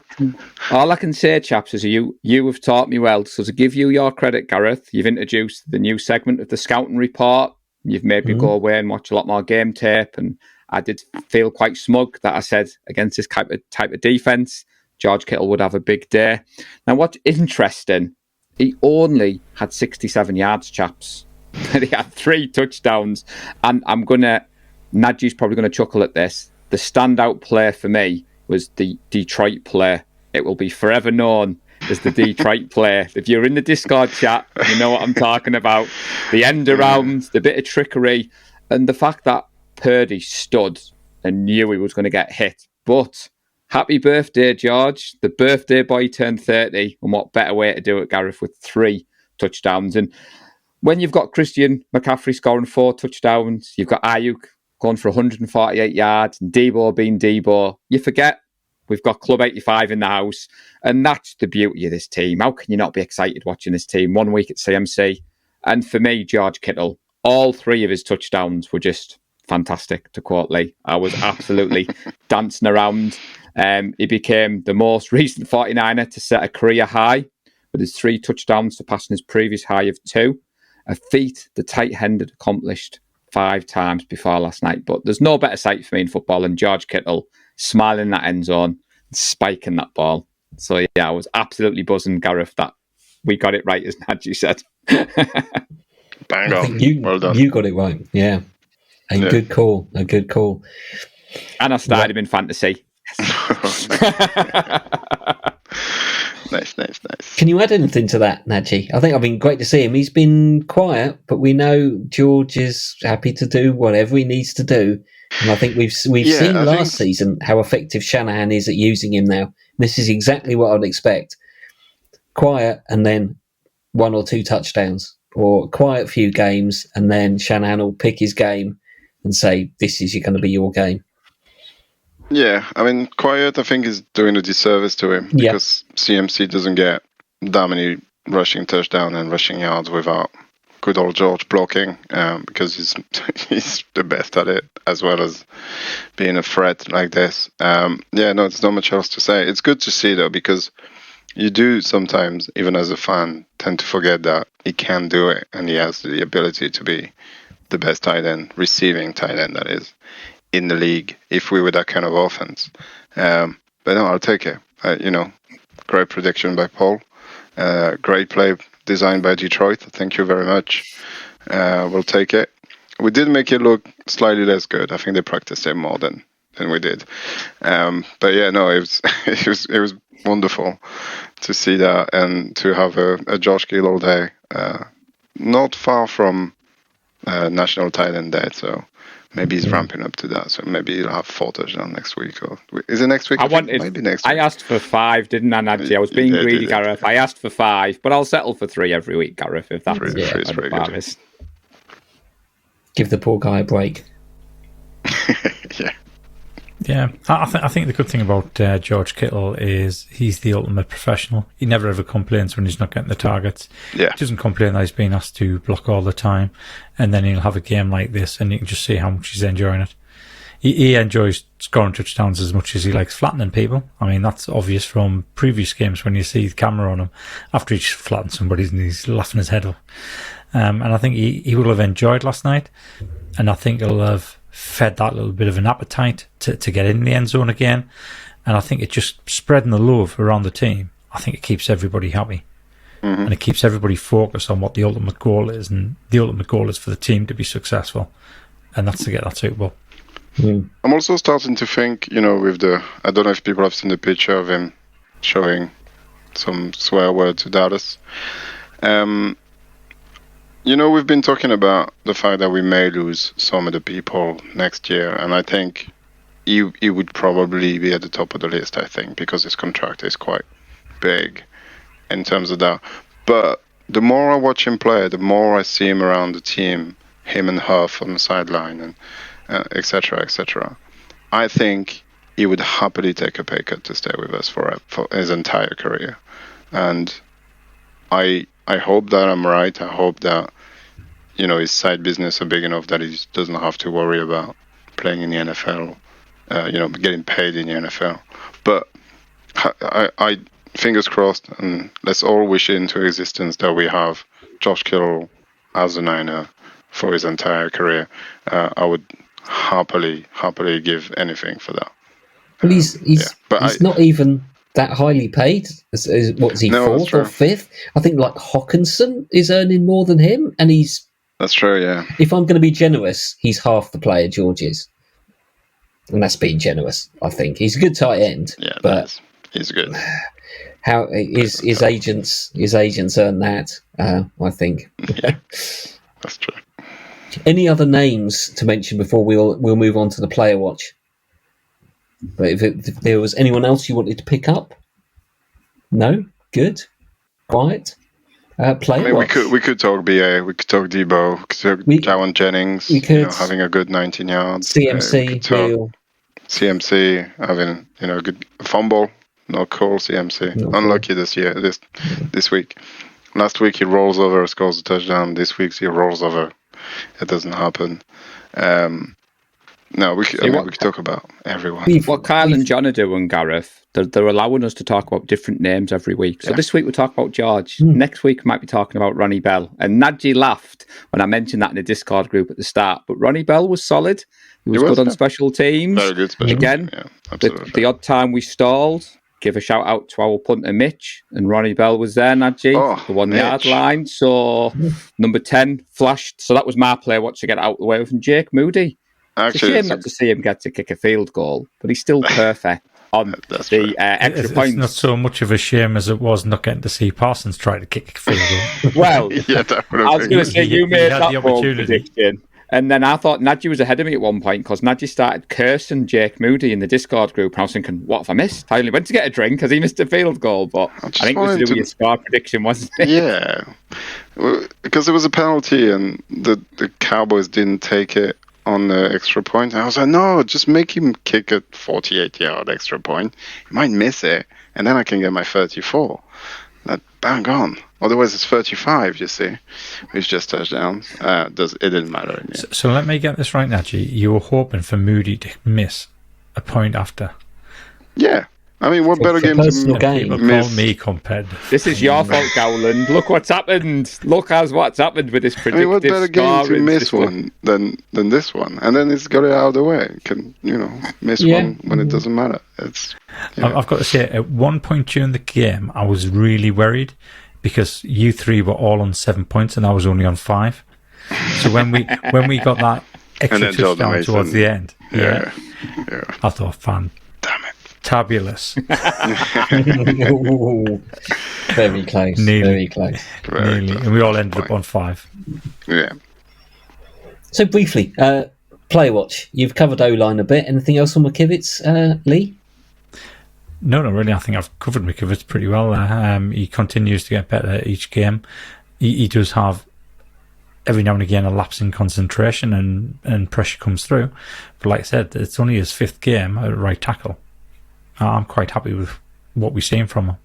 I can say, chaps, is you have taught me well. So to give you your credit, Gareth, you've introduced the new segment of the scouting report. You've made me go away and watch a lot more game tape, and I did feel quite smug that I said against this type of defense, George Kittle would have a big day. Now, what's interesting, he only had 67 yards, chaps. He had 3 touchdowns, and Najee's probably going to chuckle at this. The standout play for me was the Detroit play. It will be forever known as the Detroit play. If you're in the Discord chat, you know what I'm talking about. The end around, the bit of trickery, and the fact that Purdy stood and knew he was going to get hit. But happy birthday, George. The birthday boy turned 30, and what better way to do it, Gareth, with 3 touchdowns. And when you've got Christian McCaffrey scoring 4 touchdowns, you've got Ayuk going for 148 yards, and Debo being Debo, you forget we've got Club 85 in the house. And that's the beauty of this team. How can you not be excited watching this team 1 week at CMC? And for me, George Kittle, all 3 of his touchdowns were just fantastic, to quote Lee. I was absolutely dancing around. He became the most recent 49er to set a career high with his 3 touchdowns, surpassing his previous high of 2. A feat the tight end had accomplished 5 times before last night. But there's no better sight for me in football than George Kittle smiling in that end zone and spiking that ball. So yeah, I was absolutely buzzing, Gareth, that we got it right, as Najee said. Bang on. Well done. You got it right. Yeah. Good call. A good call. And I started him in fantasy. Nice. Can you add anything to that, Najee? I think I've been great to see him. He's been quiet, but we know George is happy to do whatever he needs to do. And I think we've seen last season how effective Shanahan is at using him now. This is exactly what I'd expect. Quiet and then 1 or 2 touchdowns, or quiet few games, and then Shanahan will pick his game and say, this is going to be your game. Yeah, I mean, quiet, I think, is doing a disservice to him because CMC doesn't get that many rushing touchdowns and rushing yards without good old George blocking because he's the best at it, as well as being a threat like this. There's not much else to say. It's good to see, though, because you do sometimes, even as a fan, tend to forget that he can do it and he has the ability to be the best tight end, receiving tight end, that is, in the league if we were that kind of offense. But no, I'll take it. Great prediction by Paul. Great play designed by Detroit. Thank you very much. We'll take it. We did make it look slightly less good. I think they practiced it more than we did. But yeah, no, it was wonderful to see that and to have a Josh Gill all day. Not far from national tight end day, so maybe he's ramping up to that. So maybe he'll have 4 touchdowns next week. Or is it next week? Maybe next week. I asked for 5, didn't I, Najee? I was being greedy, Gareth. I asked for 5, but I'll settle for 3 every week, Gareth, if that's pretty good. Give the poor guy a break. Yeah. Yeah, I think the good thing about George Kittle is he's the ultimate professional. He never ever complains when he's not getting the targets. Yeah. He doesn't complain that he's being asked to block all the time. And then he'll have a game like this and you can just see how much he's enjoying it. He enjoys scoring touchdowns as much as he likes flattening people. I mean, that's obvious from previous games when you see the camera on him after he just flattens somebody and he's laughing his head off. And I think he will have enjoyed last night. And I think he'll have fed that little bit of an appetite to get in the end zone again. And I think it just spreading the love around the team, I think it keeps everybody happy. Mm-hmm. And it keeps everybody focused on what the ultimate goal is. And the ultimate goal is for the team to be successful. And that's to get that Super Bowl. Mm. I'm also starting to think, with I don't know if people have seen the picture of him showing some swear word to Dallas. We've been talking about the fact that we may lose some of the people next year, and I think he would probably be at the top of the list, I think, because his contract is quite big in terms of that. But the more I watch him play, the more I see him around the team, him and Huff on the sideline, and etc., etc. I think he would happily take a pay cut to stay with us for his entire career. And I hope that I'm right. I hope that his side business are big enough that he doesn't have to worry about playing in the NFL, getting paid in the NFL. But I fingers crossed, and let's all wish into existence that we have Josh Kittle as a Niner for his entire career. I would happily give anything for that. Well, he's not even that highly paid. What's he, fourth or fifth? I think like Hawkinson is earning more than him, and he's... That's true, yeah. If I'm going to be generous, he's half the player George is. And that's being generous, I think. He's a good tight end. Yeah, but he's good. How his agents earn that, I think. Yeah, that's true. Any other names to mention before we'll move on to the player watch? But if there was anyone else you wanted to pick up? No? Good? Quiet? Player watch? We could talk BA, we could talk Debo, we could talk Jawan Jennings, having a good 19 yards. CMC, CMC having a good fumble, not cool. CMC unlucky this year, this week. Last week he rolls over, scores a touchdown. This week he rolls over. It doesn't happen. No, we could talk about everyone. What Kyle and John are doing, Gareth, they're allowing us to talk about different names every week. So this week we talk about George. Next week we might be talking about Ronnie Bell. And Nadji laughed when I mentioned that in the Discord group at the start. But Ronnie Bell was solid. He was good on special teams. Very good special teams. Again, the odd time we stalled, give a shout out to our punter Mitch, and Ronnie Bell was there, Nadji, the 1 yard line. So number 10 flashed. So that was my player watch to get out of the way from Jake Moody. Actually, it's a shame not to see him get to kick a field goal, but he's still perfect on the extra points. It's not so much of a shame as it was not getting to see Parsons try to kick a field goal. Well, I was going to say you made that bold prediction. And then I thought Nadji was ahead of me at one point because Nadji started cursing Jake Moody in the Discord group. And I was thinking, what have I missed? I only went to get a drink because he missed a field goal. But I think it was to do with your score prediction, wasn't it? Yeah. Because it was a penalty and the Cowboys didn't take it on the extra point. And I was like, no, just make him kick a 48-yard extra point. He might miss it. And then I can get my 34. That bang on. Otherwise, it's 35, you see. We've just touchdowns. It didn't matter. So let me get this right, Nadji. You were hoping for Moody to miss a point after. Yeah. I mean, what better game to miss? People call me compared. This is your fault, Gowland. Look what's happened. Look what's happened with this predictive what better game to miss one than this one? And then it's got it out of the way. You can, miss one when it doesn't matter. I've got to say, at one point during the game, I was really worried because you three were all on 7 points and I was only on 5. So when we got that extra touchdown towards the end, I thought, damn it. Tabulous. Very close. Very close. And we all ended up on 5. Yeah. So briefly, player watch. You've covered O-line a bit. Anything else on McKivitz, Lee? No, not really. I think I've covered McKivitz pretty well. He continues to get better each game. He does have every now and again a lapse in concentration and pressure comes through. But like I said, it's only his 5th game at right tackle. I'm quite happy with what we've seen from him.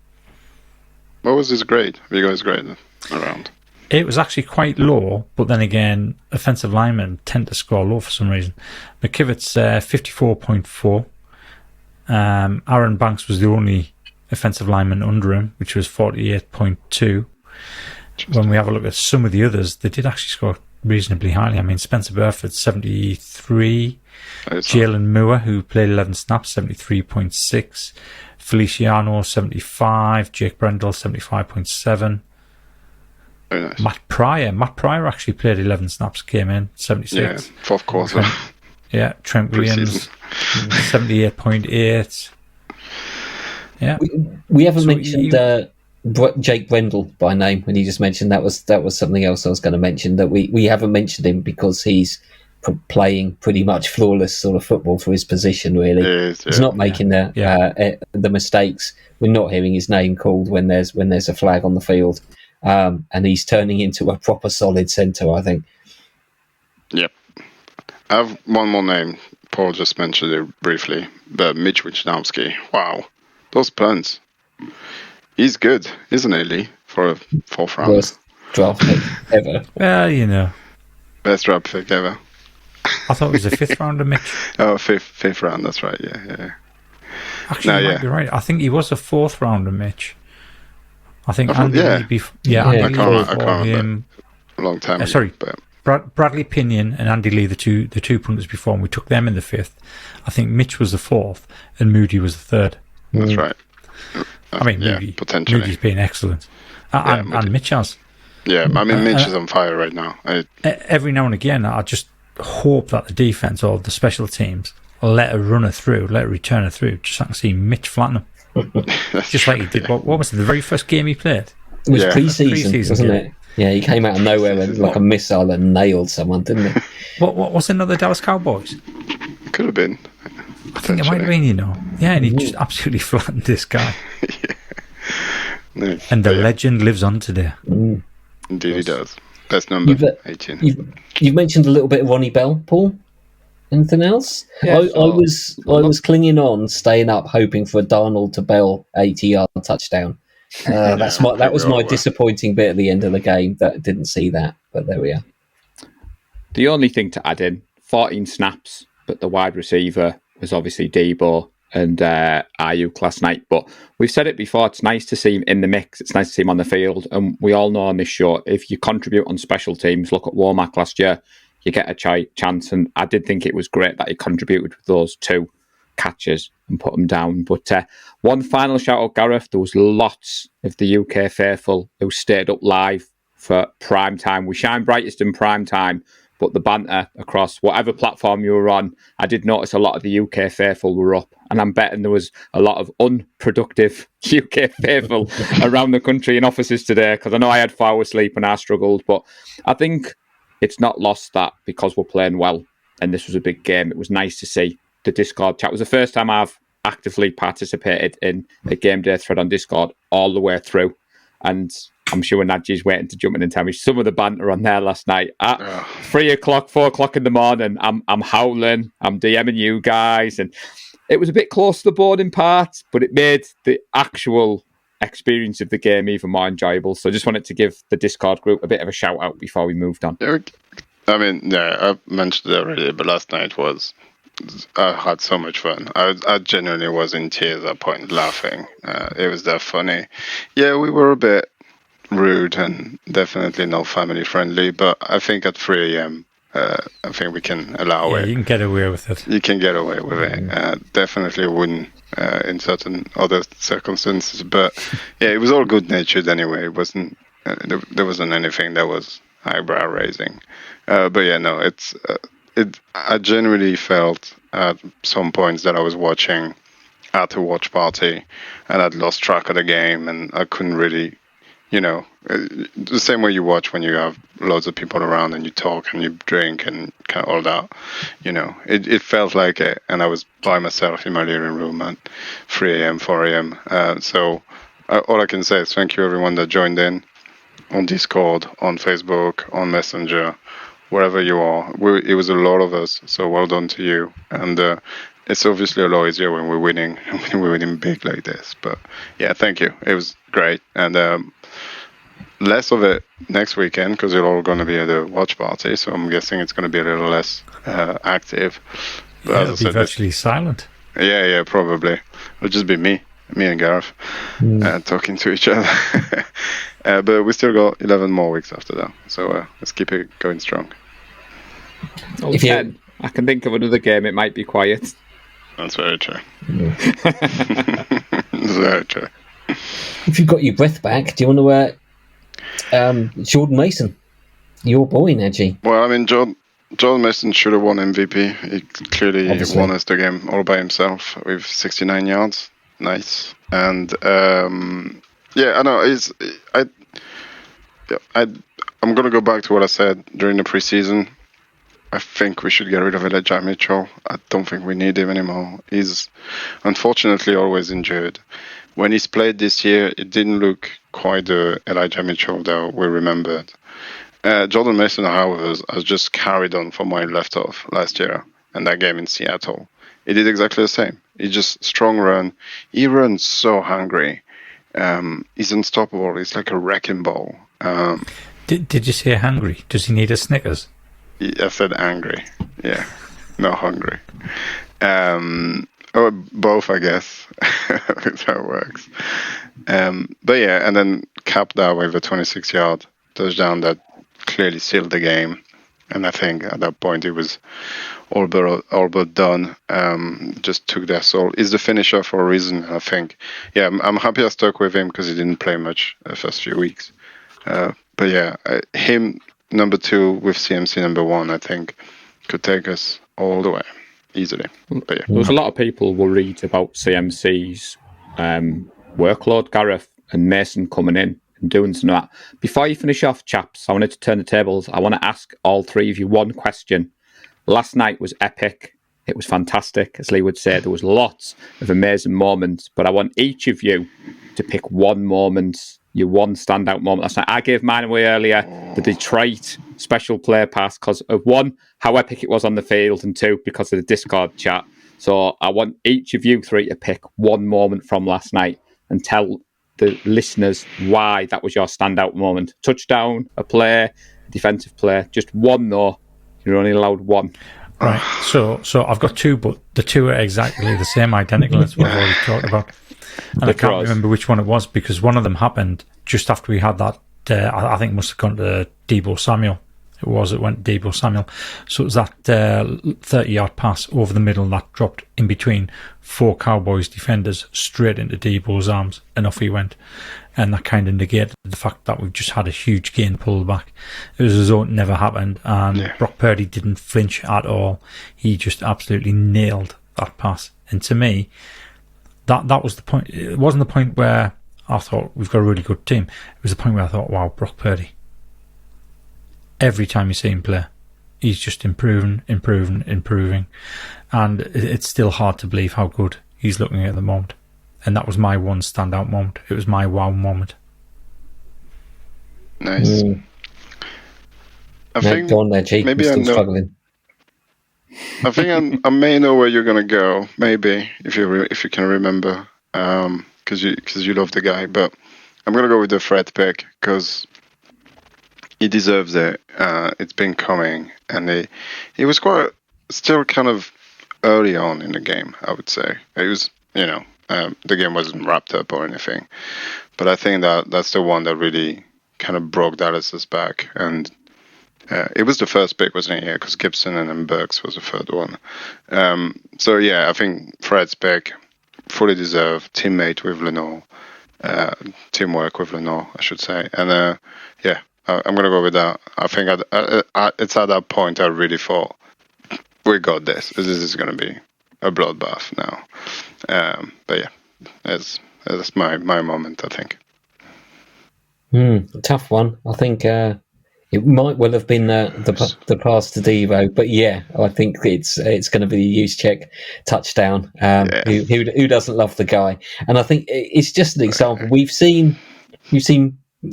What was his grade? Have you guys graded around? It was actually quite low, but then again, offensive linemen tend to score low for some reason. McKivitt's 54.4. Aaron Banks was the only offensive lineman under him, which was 48.2. When we have a look at some of the others, they did actually score reasonably highly. I mean, Spencer Burford, 73. Jalen Moore, who played 11 snaps, 73.6. Feliciano, 75. Jake Brendel, 75.7. Very nice. Matt Pryor actually played 11 snaps, came in, 76. Yeah, 4th quarter. Trent Williams, 78.8. Yeah. We haven't mentioned Jake Brendel by name when you just mentioned that was something else I was going to mention, that we haven't mentioned him because he's playing pretty much flawless sort of football for his position, really. He's not making the mistakes. We're not hearing his name called when there's a flag on the field, and he's turning into a proper solid centre, I think. Yep. I have one more name. Paul just mentioned it briefly, but Mitch Wisnowski. Wow, those punts. He's good, isn't he, Lee, for a 4th round? Worst draft pick ever. Well, Best draft pick ever. I thought it was a 5th rounder, Mitch. Oh, fifth round, that's right, yeah. Actually, you might be right. I think he was a 4th rounder, Mitch. I think Andy Lee before. I can't remember. A long time ago. Sorry, Bradley Pinion and Andy Lee, the two punters before, and we took them in the 5th. I think Mitch was the 4th, and Moody was the 3rd. That's right. I mean, Moody, potentially. Moody's been excellent. And Mitch has. Yeah, I mean, Mitch is on fire right now. Every now and again, I just hope that the defense or the special teams let a runner through, let a returner through, just so I can see Mitch flatten him. Just like he did. What was it, the very first game he played? It was pre-season, wasn't it? Yeah, he came out of nowhere and like a missile and nailed someone, didn't he? What was another Dallas Cowboys? Could have been. I think it might have been, Yeah, and he just absolutely flattened this guy. And the legend lives on today. Indeed he does. Best number, 18. You've mentioned a little bit of Ronnie Bell, Paul. Anything else? Yeah, I was clinging on, staying up, hoping for a Darnold to Bell 80-yard touchdown. That was my disappointing bit at the end of the game. That didn't see that, but there we are. The only thing to add in, 14 snaps, but the wide receiver was obviously Debo and Ayuk last night. But we've said it before, it's nice to see him in the mix. It's nice to see him on the field. And we all know on this show, if you contribute on special teams, look at Womack last year, you get a chance. And I did think it was great that he contributed with those 2 catches and put them down. But one final shout out, Gareth. There was lots of the UK faithful who stayed up live for prime time. We shine brightest in prime time, but the banter across whatever platform you were on, I did notice a lot of the UK faithful were up, and I'm betting there was a lot of unproductive UK faithful around the country in offices today, because I know I had 4 hours sleep and I struggled, but I think it's not lost that because we're playing well and this was a big game. It was nice to see the Discord chat. It was the first time I've actively participated in a game day thread on Discord all the way through, and I'm sure Nadji's waiting to jump in and tell me some of the banter on there last night at 3 o'clock, 4 o'clock in the morning. I'm howling, I'm DMing you guys, and it was a bit close to the boarding part, but it made the actual experience of the game even more enjoyable. So I just wanted to give the Discord group a bit of a shout out before we moved on. I mean, I mentioned it already, but last night I had so much fun. I genuinely was in tears at that point, laughing. It was that funny. Yeah, we were a bit rude and definitely not family friendly, but I think at 3 a.m. I think we can allow it. You can get away with it. You can get away with it. Definitely wouldn't in certain other circumstances, but yeah, it was all good natured anyway. It wasn't there wasn't anything that was eyebrow raising. But yeah, no, I genuinely felt at some points that I was watching at a watch party and I'd lost track of the game and I couldn't really, the same way you watch when you have loads of people around and you talk and you drink and kind of all that, it felt like it. And I was by myself in my living room at 3 a.m., 4 a.m. So all I can say is thank you everyone that joined in. on Discord, on Facebook, on Messenger, wherever you are. It was a lot of us, so well done to you. And it's obviously a lot easier when we're winning, when we're winning big like this. But yeah, thank you. It was great. And less of it next weekend because you're all going to be at a watch party, so I'm guessing it's going to be a little less active. But it'll be virtually silent. Yeah, probably. It'll just be me and Gareth talking to each other. But we still got 11 more weeks after that, so let's keep it going strong. If 10, I can think of another game. It might be quiet. That's very true. That's very true. If you've got your breath back, do you want to Jordan Mason, your boy, Najee? Well, I mean, Jordan Mason should have won MVP. He clearly won us the game all by himself with 69 yards. Nice. And I know I'm going to go back to what I said during the preseason. I think we should get rid of Elijah Mitchell. I don't think we need him anymore. He's unfortunately always injured. When he's played this year, it didn't look quite the Elijah Mitchell that we remembered. Jordan Mason, however, has just carried on from where he left off last year and that game in Seattle. He did exactly the same. He just strong run. He runs so hungry. He's unstoppable. He's like a wrecking ball. Did you say hungry? Does he need a Snickers? I said angry. Yeah, not hungry. Or both, I guess. That's how it works. But yeah, and then cap that with a 26-yard touchdown that clearly sealed the game. And I think at that point it was all but done. Just took their soul. He's the finisher for a reason. I think. Yeah, I'm happy I stuck with him because he didn't play much the first few weeks. But yeah, him number 2 with CMC number 1, I think, could take us all the way easily. But yeah. There was a lot of people worried about CMC's workload, Gareth and Mason coming in and doing some of that. Before you finish off, chaps, I wanted to turn the tables. I want to ask all three of you one question. Last night was epic. It was fantastic. As Lee would say, there was lots of amazing moments, but I want each of you to pick one moment, your one standout moment last night. I gave mine away earlier, the Detroit special player pass, because of one, how epic it was on the field, and two, because of the Discord chat. So I want each of you three to pick one moment from last night and tell the listeners why that was your standout moment. Touchdown, a play, a defensive play, just one though. You're only allowed one. Right, so I've got two, but the two are exactly the same, identical as what I've already talked about. And I can't remember which one it was, because one of them happened just after we had that, I think it must have gone to Deebo Samuel. It went to Deebo Samuel. So it was that 30-yard pass over the middle that dropped in between four Cowboys defenders straight into Deebo's arms, and off he went. And that kind of negated the fact that we've just had a huge gain pulled back. It was as though it never happened, and Brock Purdy didn't flinch at all. He just absolutely nailed that pass. And to me, that was the point. It wasn't the point where I thought we've got a really good team. It was the point where I thought, wow, Brock Purdy. Every time you see him play, he's just improving. And it's still hard to believe how good he's looking at the moment. And that was my one standout moment. It was my wow moment. Nice. I think go on there, G. Maybe I'm struggling. I think I may know where you're gonna go. Maybe if you can remember, because you love the guy. But I'm gonna go with the Fred pick because he deserves it. It's been coming, and he was still kind of early on in the game. I would say it was, the game wasn't wrapped up or anything, but I think that's the one that really kind of broke Dallas's back. And it was the first pick, wasn't it? Yeah, because Gibson and then Burks was the third one. So yeah, I think Fred's pick, fully deserved, teammate with Lenore, teamwork with Lenore, I should say. And I'm gonna go with that. I think it's at that point I really thought we got this. This is gonna be a bloodbath now. But yeah, that's my moment, I think. Tough one. I think it might well have been the pass to Devo, but yeah, I think it's going to be the Juszczyk touchdown. Who doesn't love the guy? And I think it's just an example. We've seen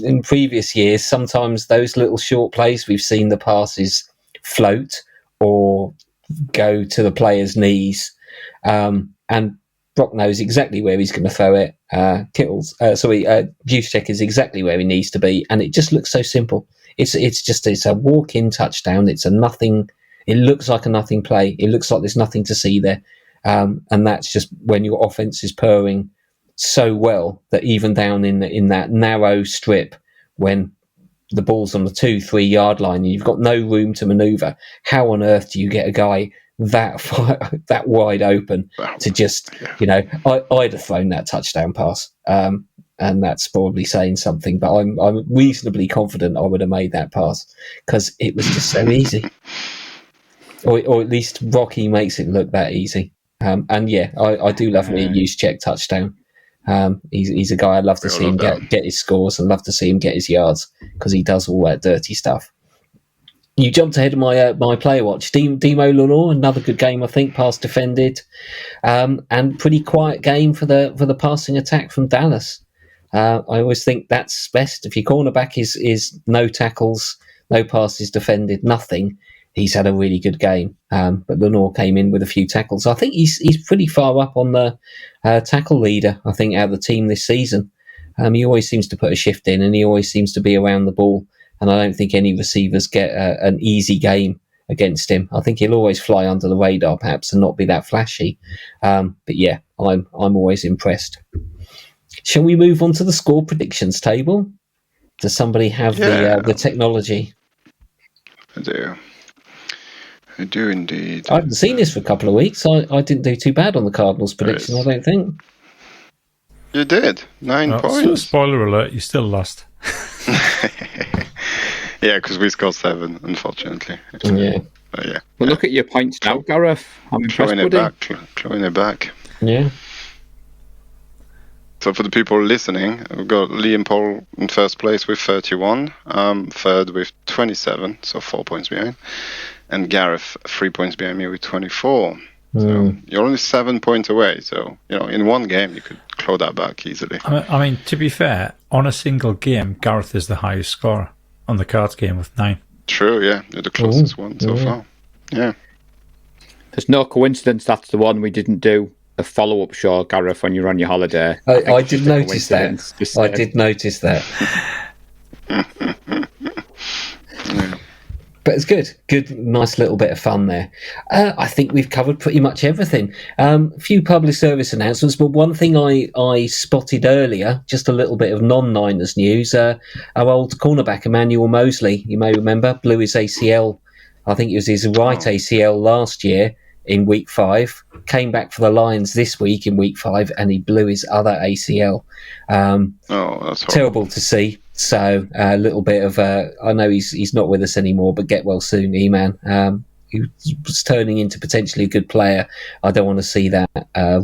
in previous years, sometimes those little short plays, we've seen the passes float or go to the player's knees. And Brock knows exactly where he's going to throw it. Juszczyk is exactly where he needs to be, and it just looks so simple. It's a walk-in touchdown. It's a nothing. It looks like a nothing play. It looks like there's nothing to see there, and that's just when your offense is purring so well that even down in that narrow strip, when the ball's on the 2-3 yard line and you've got no room to maneuver, how on earth do you get a guy that wide open to just, I'd have thrown that touchdown pass, and that's probably saying something, but I'm reasonably confident I would have made that pass because it was just so easy, or at least Rocky makes it look that easy. And yeah, I do love me a Juszczyk touchdown. He's a guy I'd love to see him get his scores and love to see him get his yards because he does all that dirty stuff. You jumped ahead of my player watch. Demo Lenore, another good game, I think, pass defended, and pretty quiet game for the passing attack from Dallas. I always think that's best. If your cornerback is no tackles, no passes defended, nothing, he's had a really good game. But Lenore came in with a few tackles. I think he's pretty far up on the tackle leader, I think, out of the team this season. He always seems to put a shift in, and he always seems to be around the ball. And I don't think any receivers get an easy game against him. I think he'll always fly under the radar, perhaps, and not be that flashy. But yeah, I'm always impressed. Shall we move on to the score predictions table? Does somebody have the technology? I do indeed. I haven't seen this for a couple of weeks. I didn't do too bad on the Cardinals prediction, I don't think. You did. 9 points. So spoiler alert, you still lost. Yeah, because we scored 7, unfortunately. Yeah. Well, look at your points now, Gareth. I'm clawing it back. Yeah. So for the people listening, we've got Lee and Paul in first place with 31, third with 27, so 4 points behind, and Gareth 3 points behind me with 24. So you're only 7 points away. So, in one game, you could claw that back easily. I mean, to be fair, on a single game, Gareth is the highest scorer on the cards game with 9. True, yeah. You're the closest one so far. Yeah. There's no coincidence that's the one we didn't do a follow-up show, Gareth, when you were on your holiday. I did notice that. I did notice that. But it's good, nice little bit of fun there. I think we've covered pretty much everything. A few public service announcements, but one thing I spotted earlier, just a little bit of non-Niners news. Our old cornerback, Emmanuel Mosley, you may remember, blew his ACL. I think it was his right ACL last year in week 5. Came back for the Lions this week in week 5, and he blew his other ACL. That's terrible to see. So a little bit of I know he's not with us anymore, but get well soon, E-Man. He was turning into potentially a good player. I don't want to see that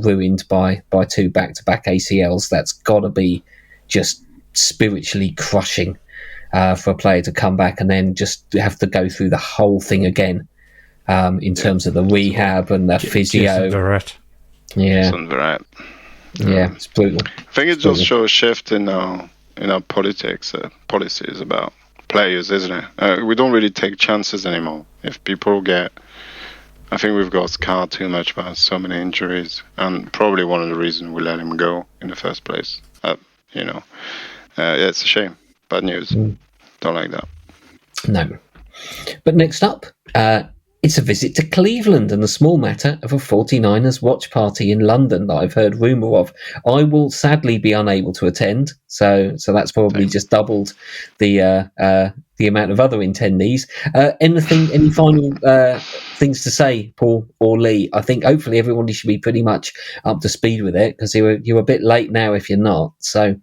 ruined by 2 back-to-back ACLs. That's got to be just spiritually crushing for a player to come back and then just have to go through the whole thing again in terms of the rehab and the physio. Yeah, it's brutal. I think it just shows a shift in our politics, policies about players, isn't it? We don't really take chances anymore. If people I think we've got scarred too much by so many injuries, and probably one of the reasons we let him go in the first place. It's a shame. Bad news. Don't like that. No. But next up, it's a visit to Cleveland and the small matter of a 49ers watch party in London that I've heard rumour of. I will sadly be unable to attend, so that's probably just doubled the amount of other attendees. Any final things to say, Paul or Lee? I think hopefully everybody should be pretty much up to speed with it, because you're a bit late now if you're not. So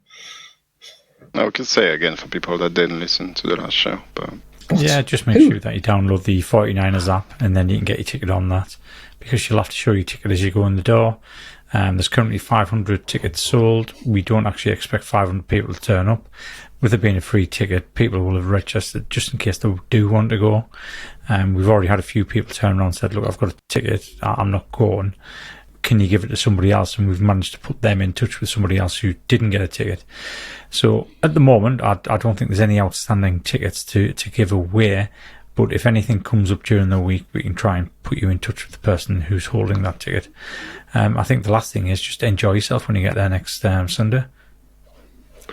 I could say again for people that didn't listen to the last show, but... Yeah, just make sure that you download the 49ers app, and then you can get your ticket on that, because you'll have to show your ticket as you go in the door. There's currently 500 tickets sold. We don't actually expect 500 people to turn up. With it being a free ticket, people will have registered just in case they do want to go. We've already had a few people turn around and said, look, I've got a ticket, I'm not going. can you give it to somebody else? And we've managed to put them in touch with somebody else who didn't get a ticket. So at the moment, I don't think there's any outstanding tickets to give away. But if anything comes up during the week, we can try and put you in touch with the person who's holding that ticket. I think the last thing is just enjoy yourself when you get there next Sunday.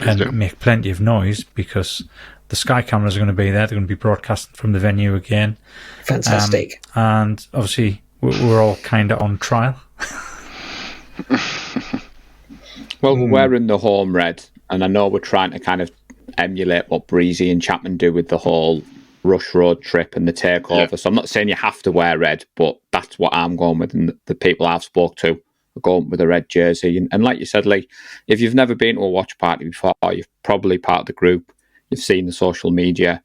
And make plenty of noise, because the Sky cameras are going to be there. They're going to be broadcasting from the venue again. Fantastic. And obviously, we're all kind of on trial. Well, we're in the home red, and I know we're trying to kind of emulate what Breezy and Chapman do with the whole Rush Road trip and the takeover. Yeah. So I'm not saying you have to wear red, but that's what I'm going with, and the people I've spoke to are going with a red jersey. And like you said, Lee, if you've never been to a watch party before, you're probably part of the group, you've seen the social media,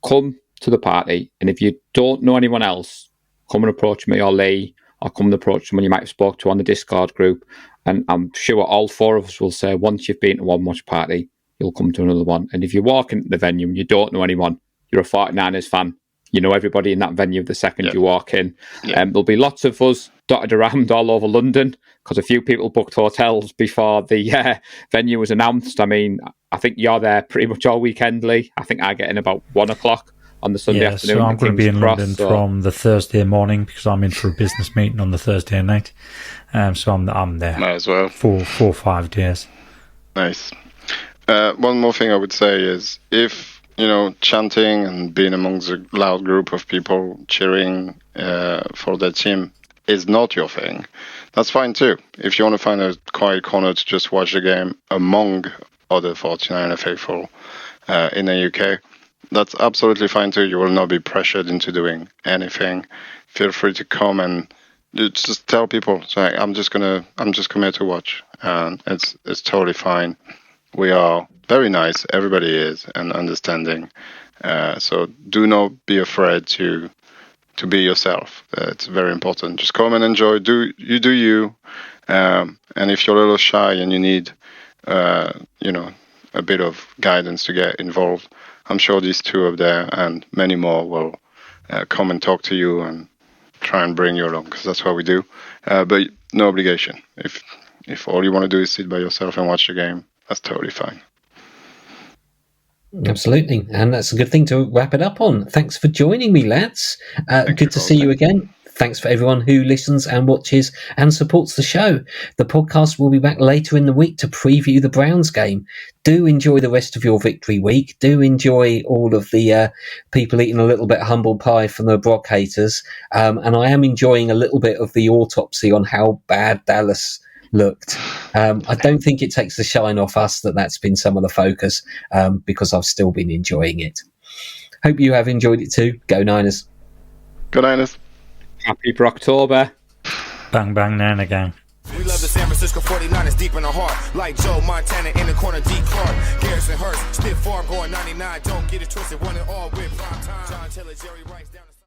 come to the party, and if you don't know anyone else, come and approach me or Lee, or come and approach someone you might have spoke to on the Discord group, and I'm sure all four of us will say once you've been to one watch party, you'll come to another one. And if you walk into the venue and you don't know anyone, you're a 49ers fan, you know everybody in that venue the second you walk in. There'll be lots of us dotted around all over London, because a few people booked hotels before the venue was announced. I mean, I think you're there pretty much all weekend, Lee. I think I get in about 1 o'clock on the Sunday afternoon. So I'm going to be in London from the Thursday morning, because I'm in for a business meeting on the Thursday night. So I'm there. Might as well. 4 or 5 days. Nice. One more thing I would say is, if chanting and being amongst a loud group of people cheering for their team is not your thing, that's fine too. If you want to find a quiet corner to just watch the game among other 49er faithful in the UK, that's absolutely fine too. You will not be pressured into doing anything. Feel free to come and just tell people, say, I'm just coming here to watch, and it's totally fine. We are very nice, everybody is, and understanding. So do not be afraid to be yourself. It's very important. Just come and enjoy. Do you. And if you're a little shy and you need, a bit of guidance to get involved, I'm sure these two up there and many more will come and talk to you and try and bring you along, because that's what we do. But no obligation. If all you want to do is sit by yourself and watch the game, that's totally fine. Absolutely. And that's a good thing to wrap it up on. Thanks for joining me, lads. Good to see you again. Thanks for everyone who listens and watches and supports the show. The podcast will be back later in the week to preview the Browns game. Do enjoy the rest of your victory week. Do enjoy all of the people eating a little bit of humble pie from the Brock haters. And I am enjoying a little bit of the autopsy on how bad Dallas looked. I don't think it takes the shine off us that's been some of the focus, because I've still been enjoying it. Hope you have enjoyed it too. Go Niners. Go Niners. Happy Brocktober. Bang, bang, Nana gang. We love the San Francisco 49ers deep in the heart. Like Joe Montana in the corner, D. Clark. Gareth and Hurst, stiff farm going 99. Don't get it twisted, one and all with prime time. John Taylor, Jerry Rice down.